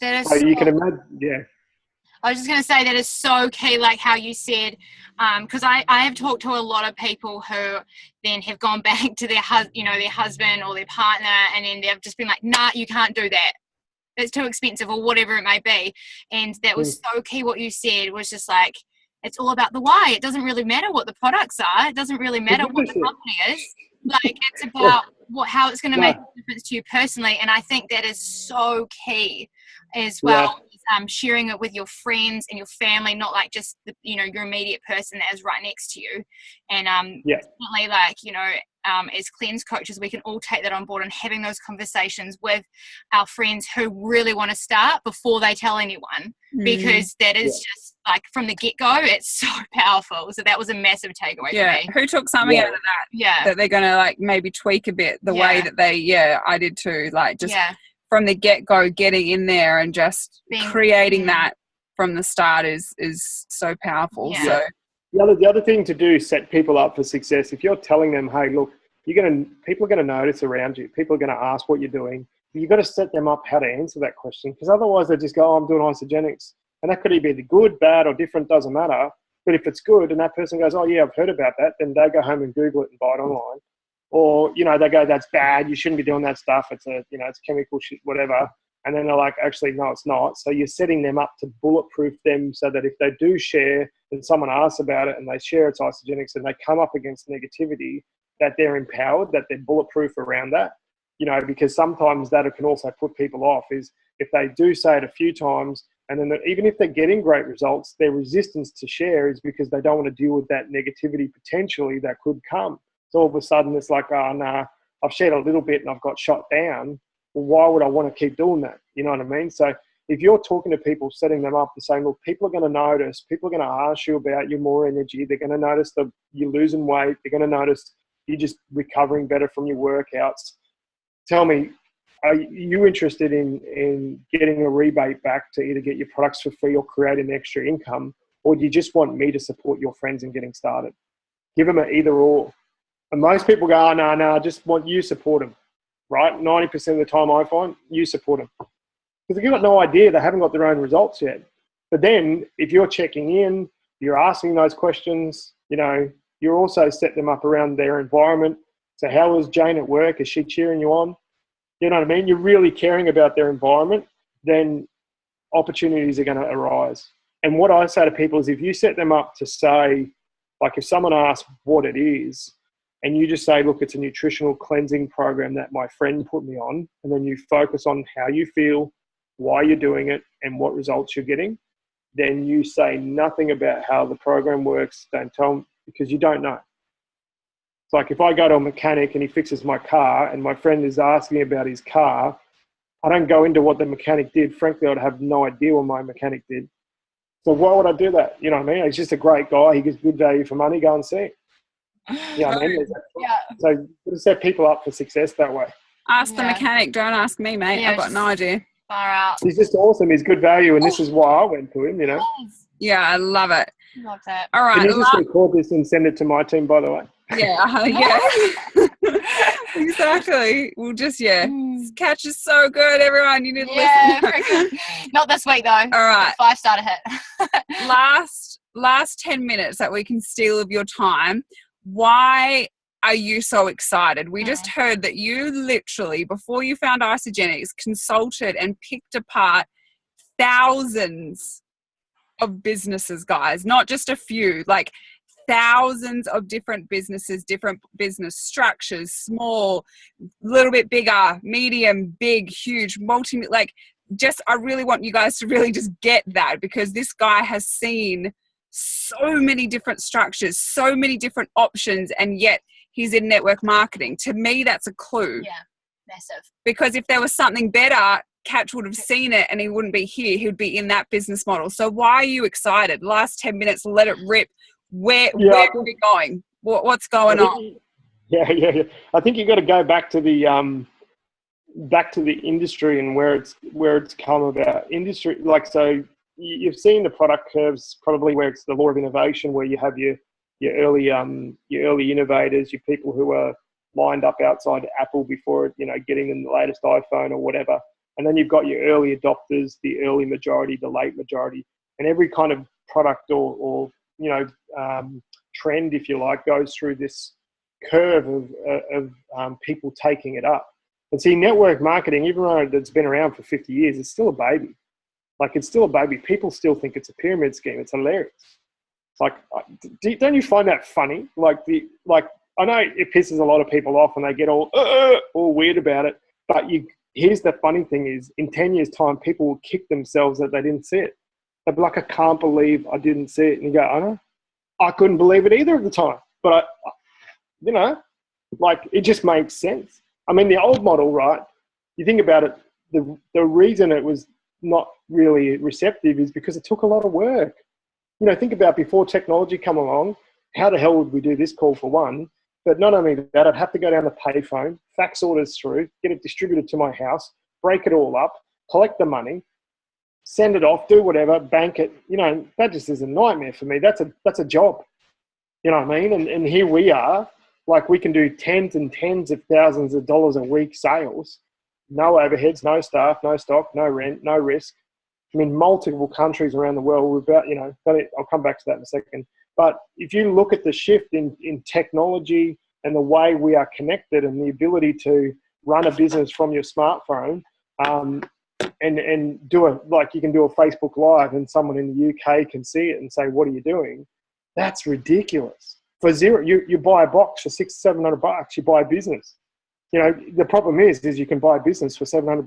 B: That is
C: so you can imagine, yeah.
B: I was just going to say that is so key, like how you said, because I have talked to a lot of people who then have gone back to their husband or their partner, and then they've just been like, nah, you can't do that. It's too expensive, or whatever it may be. And that was so key. What you said was just like, it's all about the why. It doesn't really matter what the products are. It doesn't really matter what the company is. Like, it's about how it's going to make a difference to you personally. And I think that is so key as well. Sharing it with your friends and your family, not like just your immediate person that is right next to you. And definitely, like, as cleanse coaches, we can all take that on board, and having those conversations with our friends who really want to start before they tell anyone, because that is just like from the get-go, it's so powerful. So that was a massive takeaway for me.
A: Who took something out of that? That they're going to like maybe tweak a bit the way that they, I did too. Like just from the get-go, getting in there and just creating that from the start is so powerful. So
C: the other thing to do is set people up for success. If you're telling them, hey, look, people are going to notice around you. People are going to ask what you're doing. You've got to set them up how to answer that question, because otherwise they just go, I'm doing isogenics. And that could either be good, bad, or different, doesn't matter. But if it's good and that person goes, oh, yeah, I've heard about that, then they go home and Google it and buy it online. Or, they go, that's bad. You shouldn't be doing that stuff. It's it's chemical shit, whatever. And then they're like, actually, no, it's not. So you're setting them up to bulletproof them, so that if they do share and someone asks about it and they share it's isogenics and they come up against negativity, that they're empowered, that they're bulletproof around that. Because sometimes that can also put people off, is if they do say it a few times, and then even if they're getting great results, their resistance to share is because they don't want to deal with that negativity potentially that could come. So all of a sudden it's like, oh, nah, I've shared a little bit and I've got shot down. Well, why would I want to keep doing that? You know what I mean? So if you're talking to people, setting them up and saying, look, people are going to notice, people are going to ask you about your more energy. They're going to notice that you're losing weight. They're going to notice you're just recovering better from your workouts. Tell me, are you interested in getting a rebate back to either get your products for free or create an extra income? Or do you just want me to support your friends in getting started? Give them an either or. And most people go, oh, no, I just want you to support them, right? 90% of the time I find, you support them. Because they've got no idea, they haven't got their own results yet. But then if you're checking in, you're asking those questions, you know, you're also setting them up around their environment. So how is Jane at work? Is she cheering you on? You know what I mean? You're really caring about their environment, then opportunities are going to arise. And what I say to people is if you set them up to say, like if someone asks what it is, and you just say, look, it's a nutritional cleansing program that my friend put me on, and then you focus on how you feel, why you're doing it, and what results you're getting, then you say nothing about how the program works. Don't tell them, because you don't know. It's like if I go to a mechanic and he fixes my car and my friend is asking about his car, I don't go into what the mechanic did. Frankly, I'd have no idea what my mechanic did. So why would I do that? You know what I mean? He's just a great guy. He gives good value for money. Go and see it. You know what I mean?
B: Yeah.
C: So you set people up for success that way.
A: Ask the mechanic. Don't ask me, mate.
B: Yeah,
A: I've got no idea.
B: Far out.
C: He's just awesome. He's good value, and this is why I went to him, you know.
A: Yeah, I love it.
B: Love that.
A: All right.
C: Can you just record this and send it to my team, by the way?
A: Yeah, yeah. Exactly. We'll just, Catch is so good, everyone. You need to listen.
B: Not this week, though.
A: All right.
B: 5-star hit.
A: last 10 minutes that we can steal of your time. Why are you so excited? We just heard that you literally, before you found Isogenics, consulted and picked apart thousands of businesses, guys, not just a few, like thousands of different businesses, different business structures, small, little bit bigger, medium, big, huge, I really want you guys to really just get that, because this guy has seen so many different structures, so many different options, and yet he's in network marketing. To me, that's a clue.
B: Yeah, massive.
A: Because if there was something better, Catch would have seen it and he wouldn't be here. He would be in that business model. So why are you excited? Last 10 minutes, let it rip. Where are we going? What's going on?
C: Yeah. I think you've got to go back to the industry and where it's come about. Industry, like, so you've seen the product curves probably where it's the law of innovation, where you have your early innovators, your people who are lined up outside Apple before, you know, getting in the latest iPhone or whatever. And then you've got your early adopters, the early majority, the late majority, and every kind of product or you know, trend, if you like, goes through this curve of people taking it up. And see, network marketing, even though it's been around for 50 years, it's still a baby. Like, it's still a baby. People still think it's a pyramid scheme. It's hilarious. Like, don't you find that funny? Like, I know it pisses a lot of people off and they get all weird about it, but here's the funny thing is, in 10 years' time, people will kick themselves that they didn't see it. They'd be like, I can't believe I didn't see it. And you go, I know. I couldn't believe it either at the time. But, it just makes sense. I mean, the old model, right, you think about it, the reason it was not really receptive is because it took a lot of work. You know, think about before technology come along, how the hell would we do this call for one? But not only that, I'd have to go down the payphone, fax orders through, get it distributed to my house, break it all up, collect the money, send it off, do whatever, bank it. You know, that just is a nightmare for me. That's a job. You know what I mean? And here we are, like, we can do tens and tens of thousands of dollars a week sales, no overheads, no staff, no stock, no rent, no risk. I mean, multiple countries around the world. I'll come back to that in a second. But if you look at the shift in technology and the way we are connected and the ability to run a business from your smartphone, and do it, like, you can do a Facebook Live and someone in the UK can see it and say, what are you doing? That's ridiculous. For zero, you buy a box for $600-700, you buy a business. You know, the problem is you can buy a business for $700.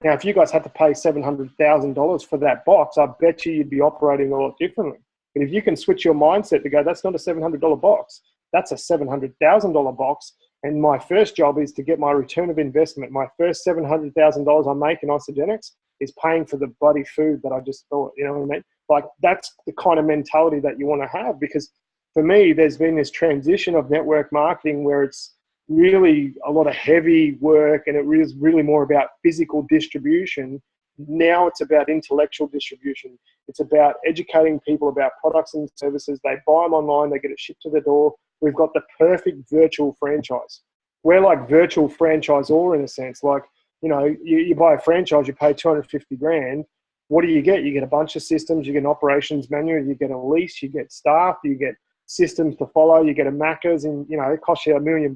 C: Now, if you guys had to pay $700,000 for that box, I bet you'd be operating a lot differently. But if you can switch your mindset to go, that's not a $700 box, that's a $700,000 box. And my first job is to get my return of investment. My first $700,000 I make in Isogenics, is paying for the bloody food that I just thought, you know what I mean? Like, that's the kind of mentality that you want to have, because for me, there's been this transition of network marketing where it's really a lot of heavy work and it is really more about physical distribution. Now it's about intellectual distribution. It's about educating people about products and services. They buy them online, they get it shipped to the door. We've got the perfect virtual franchise. We're like virtual franchisor in a sense. Like, you know, you buy a franchise, you pay 250 grand. What do? You get a bunch of systems, you get an operations manual, you get a lease, you get staff, you get systems to follow, you get a Macca's, and, you know, it costs you $1 million.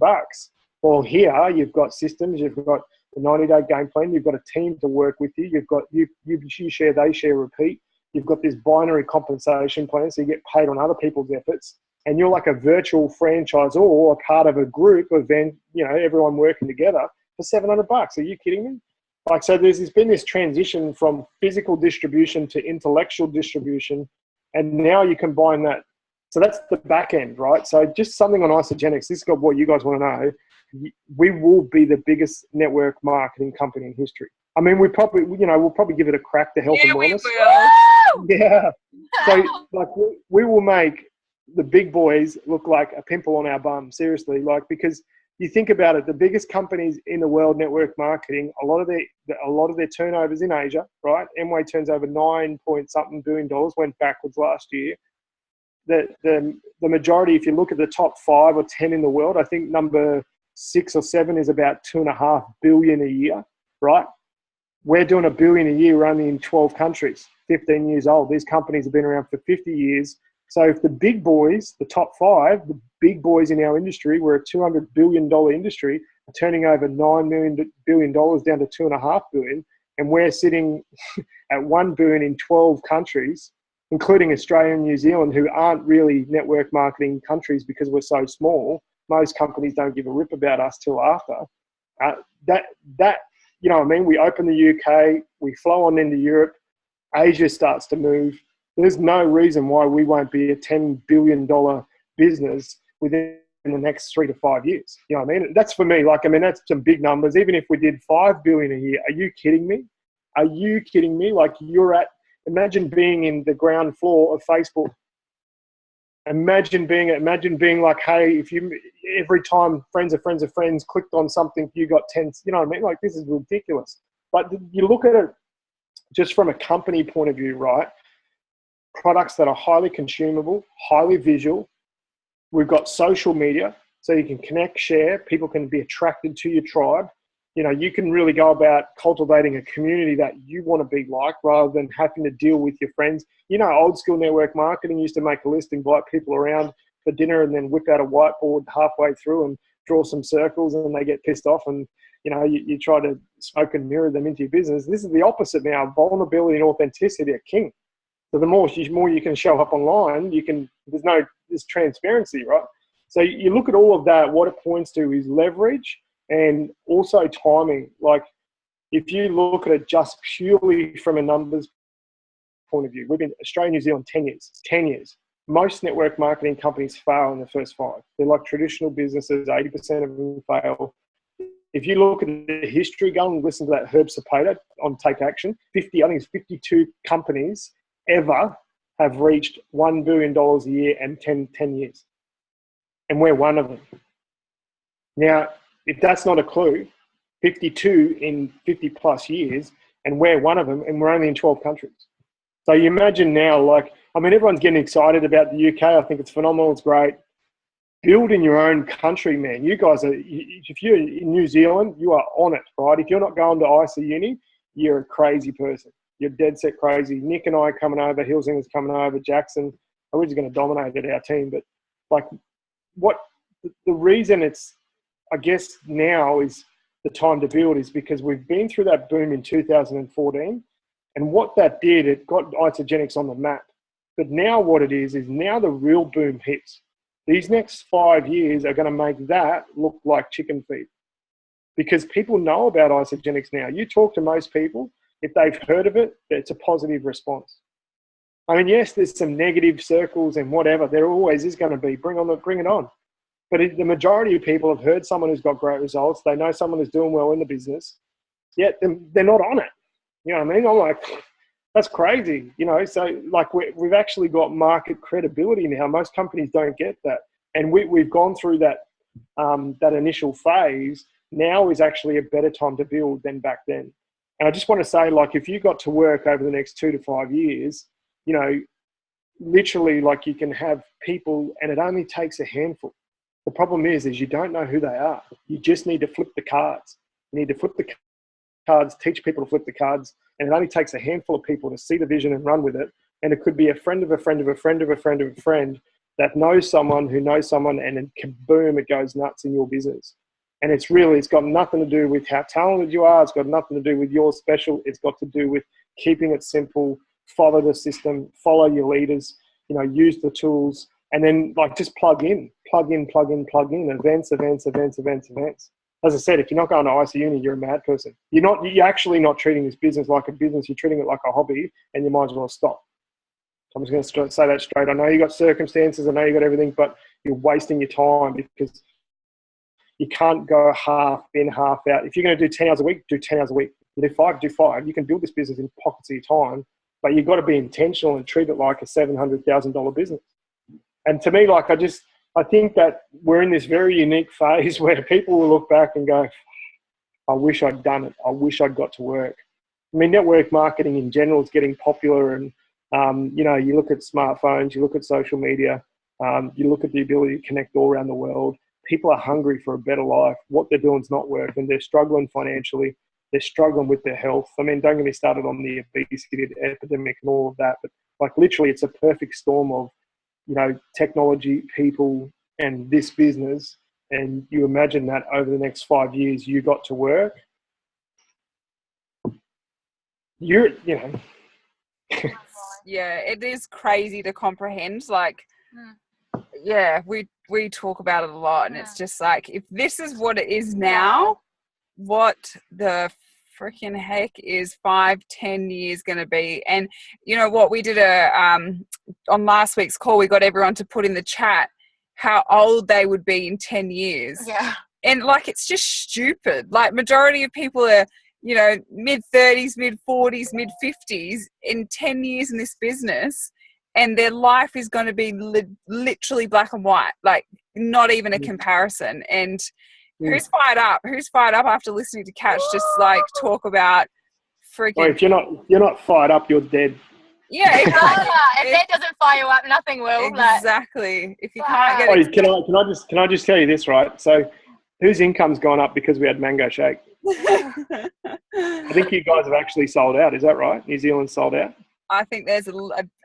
C: Well, here you've got systems, you've got the 90-day game plan, you've got a team to work with you, you've got you share, they share, repeat. You've got this binary compensation plan, so you get paid on other people's efforts, and you're like a virtual franchisor or part of a group event, you know, everyone working together for $700. Are you kidding me? Like, so there's been this transition from physical distribution to intellectual distribution, and now you combine that. So that's the back end, right? So just something on Isagenix, this is what you guys want to know. We will be the biggest network marketing company in history. I mean, we'll probably give it a crack to health and wellness.
A: We will.
C: Yeah. So like we will make the big boys look like a pimple on our bum, seriously. Like, because you think about it, the biggest companies in the world network marketing, a lot of their turnovers in Asia, right? Amway turns over $9 point something billion, went backwards last year. The majority, if you look at the top 5 or 10 in the world, I think number 6 or 7 is about $2.5 billion a year, right? We're doing $1 billion a year. We're only in 12 countries, 15 years old. These companies have been around for 50 years. So if the big boys, the top 5, the big boys in our industry, we're a $200 billion industry, are turning over $9 billion down to $2.5 billion, and we're sitting at $1 billion in 12 countries, including Australia and New Zealand, who aren't really network marketing countries because we're so small. Most companies don't give a rip about us till after. That you know what I mean? We open the UK, we flow on into Europe, Asia starts to move. There's no reason why we won't be a $10 billion business within the next 3 to 5 years. You know what I mean? That's for me. Like, I mean, that's some big numbers. Even if we did $5 billion a year, are you kidding me? Are you kidding me? Like, imagine being in the ground floor of Facebook. Imagine being like, hey, if you, every time friends of friends of friends clicked on something, you got 10, you know what I mean? Like, this is ridiculous. But you look at it just from a company point of view, right? Products that are highly consumable, highly visual. We've got social media, so you can connect, share. People can be attracted to your tribe. You know, you can really go about cultivating a community that you want to be like, rather than having to deal with your friends. You know, old school network marketing used to make a list, invite people around for dinner, and then whip out a whiteboard halfway through and draw some circles, and they get pissed off, and, you know, you try to smoke and mirror them into your business. This is the opposite now. Vulnerability and authenticity are king. So the more you can show up online, there's transparency, right? So you look at all of that, what it points to is leverage and also timing. Like, if you look at it just purely from a numbers point of view, we've been Australia, New Zealand 10 years. 10 years. Most network marketing companies fail in the first 5. They're like traditional businesses, 80% of them fail. If you look at the history, go and listen to that Herb Sapata on Take Action. I think it's 52 companies ever have reached $1 billion a year and 10 years. And we're one of them. Now, if that's not a clue, 52 in 50 plus years, and we're one of them, and we're only in 12 countries. So you imagine now, like, I mean, everyone's getting excited about the UK. I think it's phenomenal. It's great. Build in your own country, man. You guys if you're in New Zealand, you are on it, right? If you're not going to ISA uni, you're a crazy person. You're dead set crazy. Nick and I are coming over, Hilsinger's coming over, Jackson. We're just going to dominate our team. But, like, the reason it's, I guess, now is the time to build is because we've been through that boom in 2014. And what that did, it got Isagenix on the map. But now what it is now the real boom hits. These next 5 years are going to make that look like chicken feed. Because people know about Isagenix now. You talk to most people, if they've heard of it, it's a positive response. I mean, yes, there's some negative circles and whatever. There always is going to be. Bring it on. But the majority of people have heard someone who's got great results. They know someone who's doing well in the business, yet they're not on it. You know what I mean? I'm like, that's crazy, you know. So like we've actually got market credibility now. Most companies don't get that, and we've gone through that that initial phase. Now is actually a better time to build than back then. And I just want to say, like, if you got to work over the next 2 to 5 years, you know, literally, like, you can have people, and it only takes a handful. The problem is you don't know who they are. You just need to flip the cards. You need to flip the cards, teach people to flip the cards, and it only takes a handful of people to see the vision and run with it. And it could be a friend of a friend of a friend of a friend of a friend that knows someone who knows someone, and then kaboom, it goes nuts in your business. And it's got nothing to do with how talented you are. It's got nothing to do with your special. It's got to do with keeping it simple, follow the system, follow your leaders, you know, use the tools, and then like just plug in, events. As I said, if you're not going to IC uni, you're a mad person. You're actually not treating this business like a business. You're treating it like a hobby, and you might as well stop. I'm just going to say that straight. I know you got circumstances. I know you got everything, but you're wasting your time because you can't go half in, half out. If you're going to do 10 hours a week, do 10 hours a week. You do 5, do 5. You can build this business in pockets of your time, but you've got to be intentional and treat it like a $700,000 business. And to me, like, I think that we're in this very unique phase where people will look back and go, I wish I'd done it. I wish I'd got to work. I mean, network marketing in general is getting popular, and you know, you look at smartphones, you look at social media, you look at the ability to connect all around the world. People are hungry for a better life. What they're doing is not working. They're struggling financially. They're struggling with their health. I mean, don't get me started on the obesity epidemic and all of that, but like literally it's a perfect storm of, you know, technology, people, and this business. And you imagine that over the next 5 years, you got to work. You know.
A: Yeah, it is crazy to comprehend. Like, yeah, we talk about it a lot, and it's just like, if this is what it is now, what the freaking heck is 5-10 years going to be? And you know what, we did on last week's call, we got everyone to put in the chat how old they would be in 10 years.
B: Yeah.
A: And like, it's just stupid. Like, majority of people are, you know, mid-30s, mid-40s, mid-50s in 10 years in this business, and their life is going to be literally black and white, like not even a comparison. And who's fired up? Who's fired up after listening to Catch just like talk about freaking...
C: Well, if you're not fired up, you're dead.
A: Yeah, exactly.
B: If that doesn't fire you up, nothing will.
A: Exactly. If you can't get it...
C: Can I just tell you this, right? So whose income's gone up because we had mango shake? I think you guys have actually sold out. Is that right? New Zealand sold out?
A: I think there's a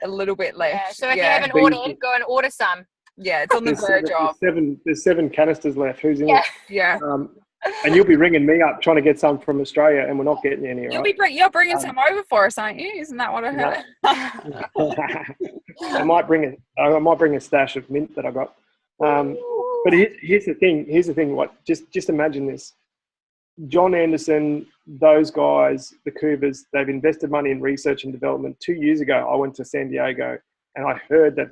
A: little bit left.
B: Yeah, so if you haven't ordered, go and order some.
A: Yeah, it's on the verge of.
C: There's 7 canisters left. Who's in it?
A: Yeah.
C: And you'll be ringing me up trying to get some from Australia, and we're not getting any, right?
A: You're bringing some over for us, aren't you? Isn't that what I heard?
C: No. I might bring a stash of mint that I got. But here's the thing. What? Just imagine this. John Anderson, those guys, the Cougars, they've invested money in research and development. 2 years ago, I went to San Diego, and I heard that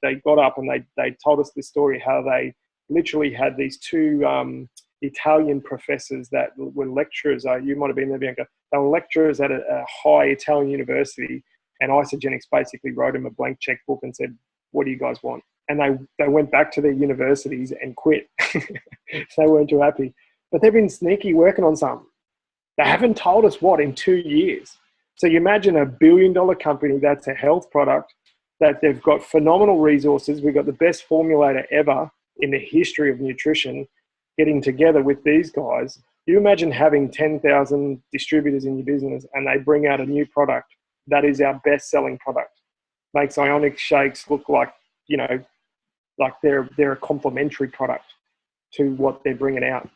C: they got up and they told us this story, how they literally had these 2 Italian professors that were lecturers. You might have been there, Bianca. They were lecturers at a high Italian university, and Isogenics basically wrote them a blank checkbook and said, what do you guys want? And they went back to their universities and quit. They weren't too happy. But they've been sneaky working on something. They haven't told us what in 2 years. So you imagine a $1 billion company that's a health product, that they've got phenomenal resources. We've got the best formulator ever in the history of nutrition getting together with these guys. You imagine having 10,000 distributors in your business, and they bring out a new product that is our best-selling product. Makes Ionic shakes look like, you know, like they're a complementary product to what they're bringing out.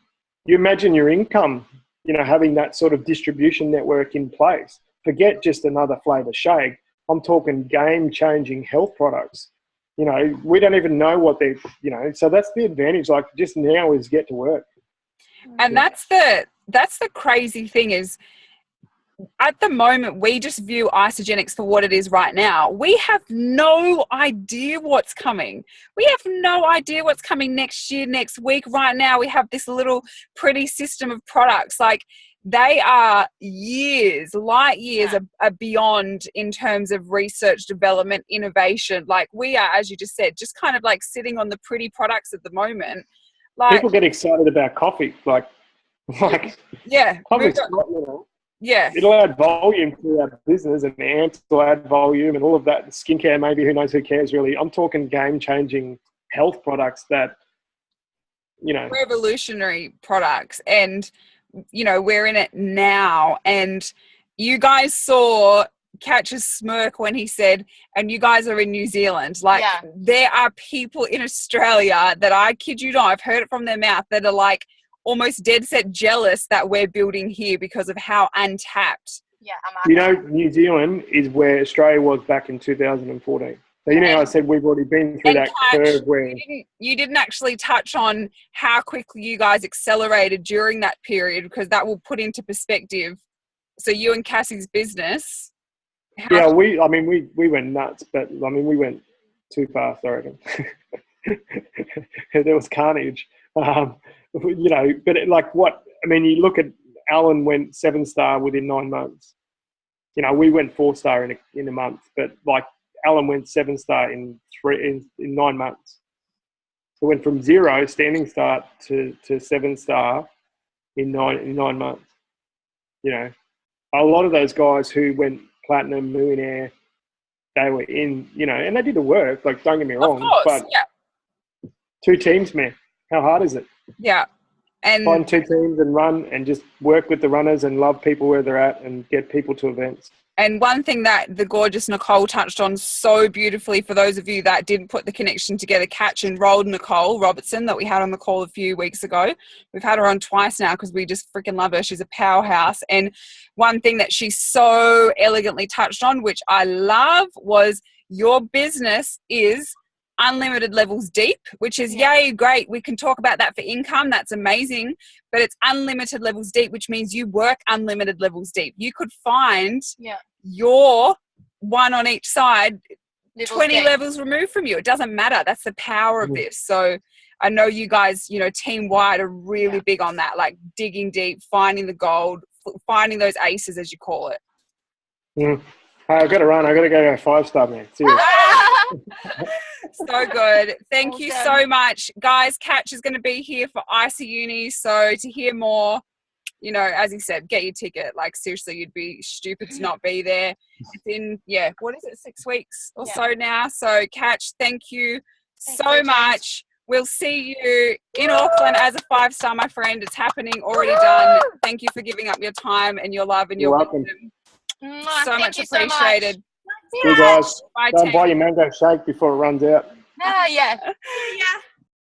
C: You imagine your income, you know, having that sort of distribution network in place. Forget just another flavor shake. I'm talking game-changing health products. You know, we don't even know what they're, you know, so that's the advantage. Like, just now is get to work.
A: And that's the crazy thing is, at the moment, we just view Isogenics for what it is right now. We have no idea what's coming. We have no idea what's coming next year, next week. Right now, we have this little pretty system of products. Like, they are light years are beyond in terms of research, development, innovation. Like we are, as you just said, just kind of like sitting on the pretty products at the moment. Like
C: people get excited about coffee, like
A: yeah,
C: coffee's not,
A: yeah,
C: it'll add volume to our business, and ants will add volume and all of that. Skincare, maybe, who knows, who cares really. I'm talking game-changing health products that,
A: revolutionary products, and we're in it now. And you guys saw Catch's smirk when he said, and you guys are in New Zealand. Like there are people in Australia that, I kid you not, I've heard it from their mouth, that are like almost dead set jealous that we're building here because of how untapped.
C: New Zealand is where Australia was back in 2014. So how I said we've already been through that curve where
A: you didn't actually touch on how quickly you guys accelerated during that period, because that will put into perspective. So you and Cassie's business.
C: We went nuts, but we went too fast, I reckon. There was carnage. But you look at Alan went 7-star within 9 months. We went 4-star in a month, but like Alan went 7-star in 9 months. So went from 0 standing start to 7-star in nine months. A lot of those guys who went platinum, millionaire, they were in, and they did the work. Like, don't get me wrong, but 2 teams, man, how hard is it?
A: Yeah. And
C: find 2 teams and run and just work with the runners and love people where they're at and get people to events.
A: And one thing that the gorgeous Nicole touched on so beautifully, for those of you that didn't put the connection together, Catch enrolled Nicole Robertson that we had on the call a few weeks ago. We've had her on twice now because we just freaking love her. She's a powerhouse. And one thing that she so elegantly touched on, which I love, was your business is unlimited levels deep, which is yay, great. We can talk about that for income. That's amazing. But it's unlimited levels deep, which means you work unlimited levels deep. You could find your one on each side, 20 levels removed from you. It doesn't matter. That's the power of this. So I know you guys, team wide are really big on that, like digging deep, finding the gold, finding those aces, as you call it.
C: I've got to run. I've got to go 5-star, man. Seriously.
A: So good. Thank you so much. Guys, Catch is going to be here for ICA Uni. So to hear more, as he said, get your ticket. Like, seriously, you'd be stupid to not be there. It's in, 6 weeks or so now. So Catch, thank you so much. We'll see you in Auckland as a 5-star, my friend. It's happening, already done. Thank you for giving up your time and your love and your wisdom. So much appreciated.
C: You guys, don't buy your mango shake before it runs out.
B: Yeah.
A: Yeah.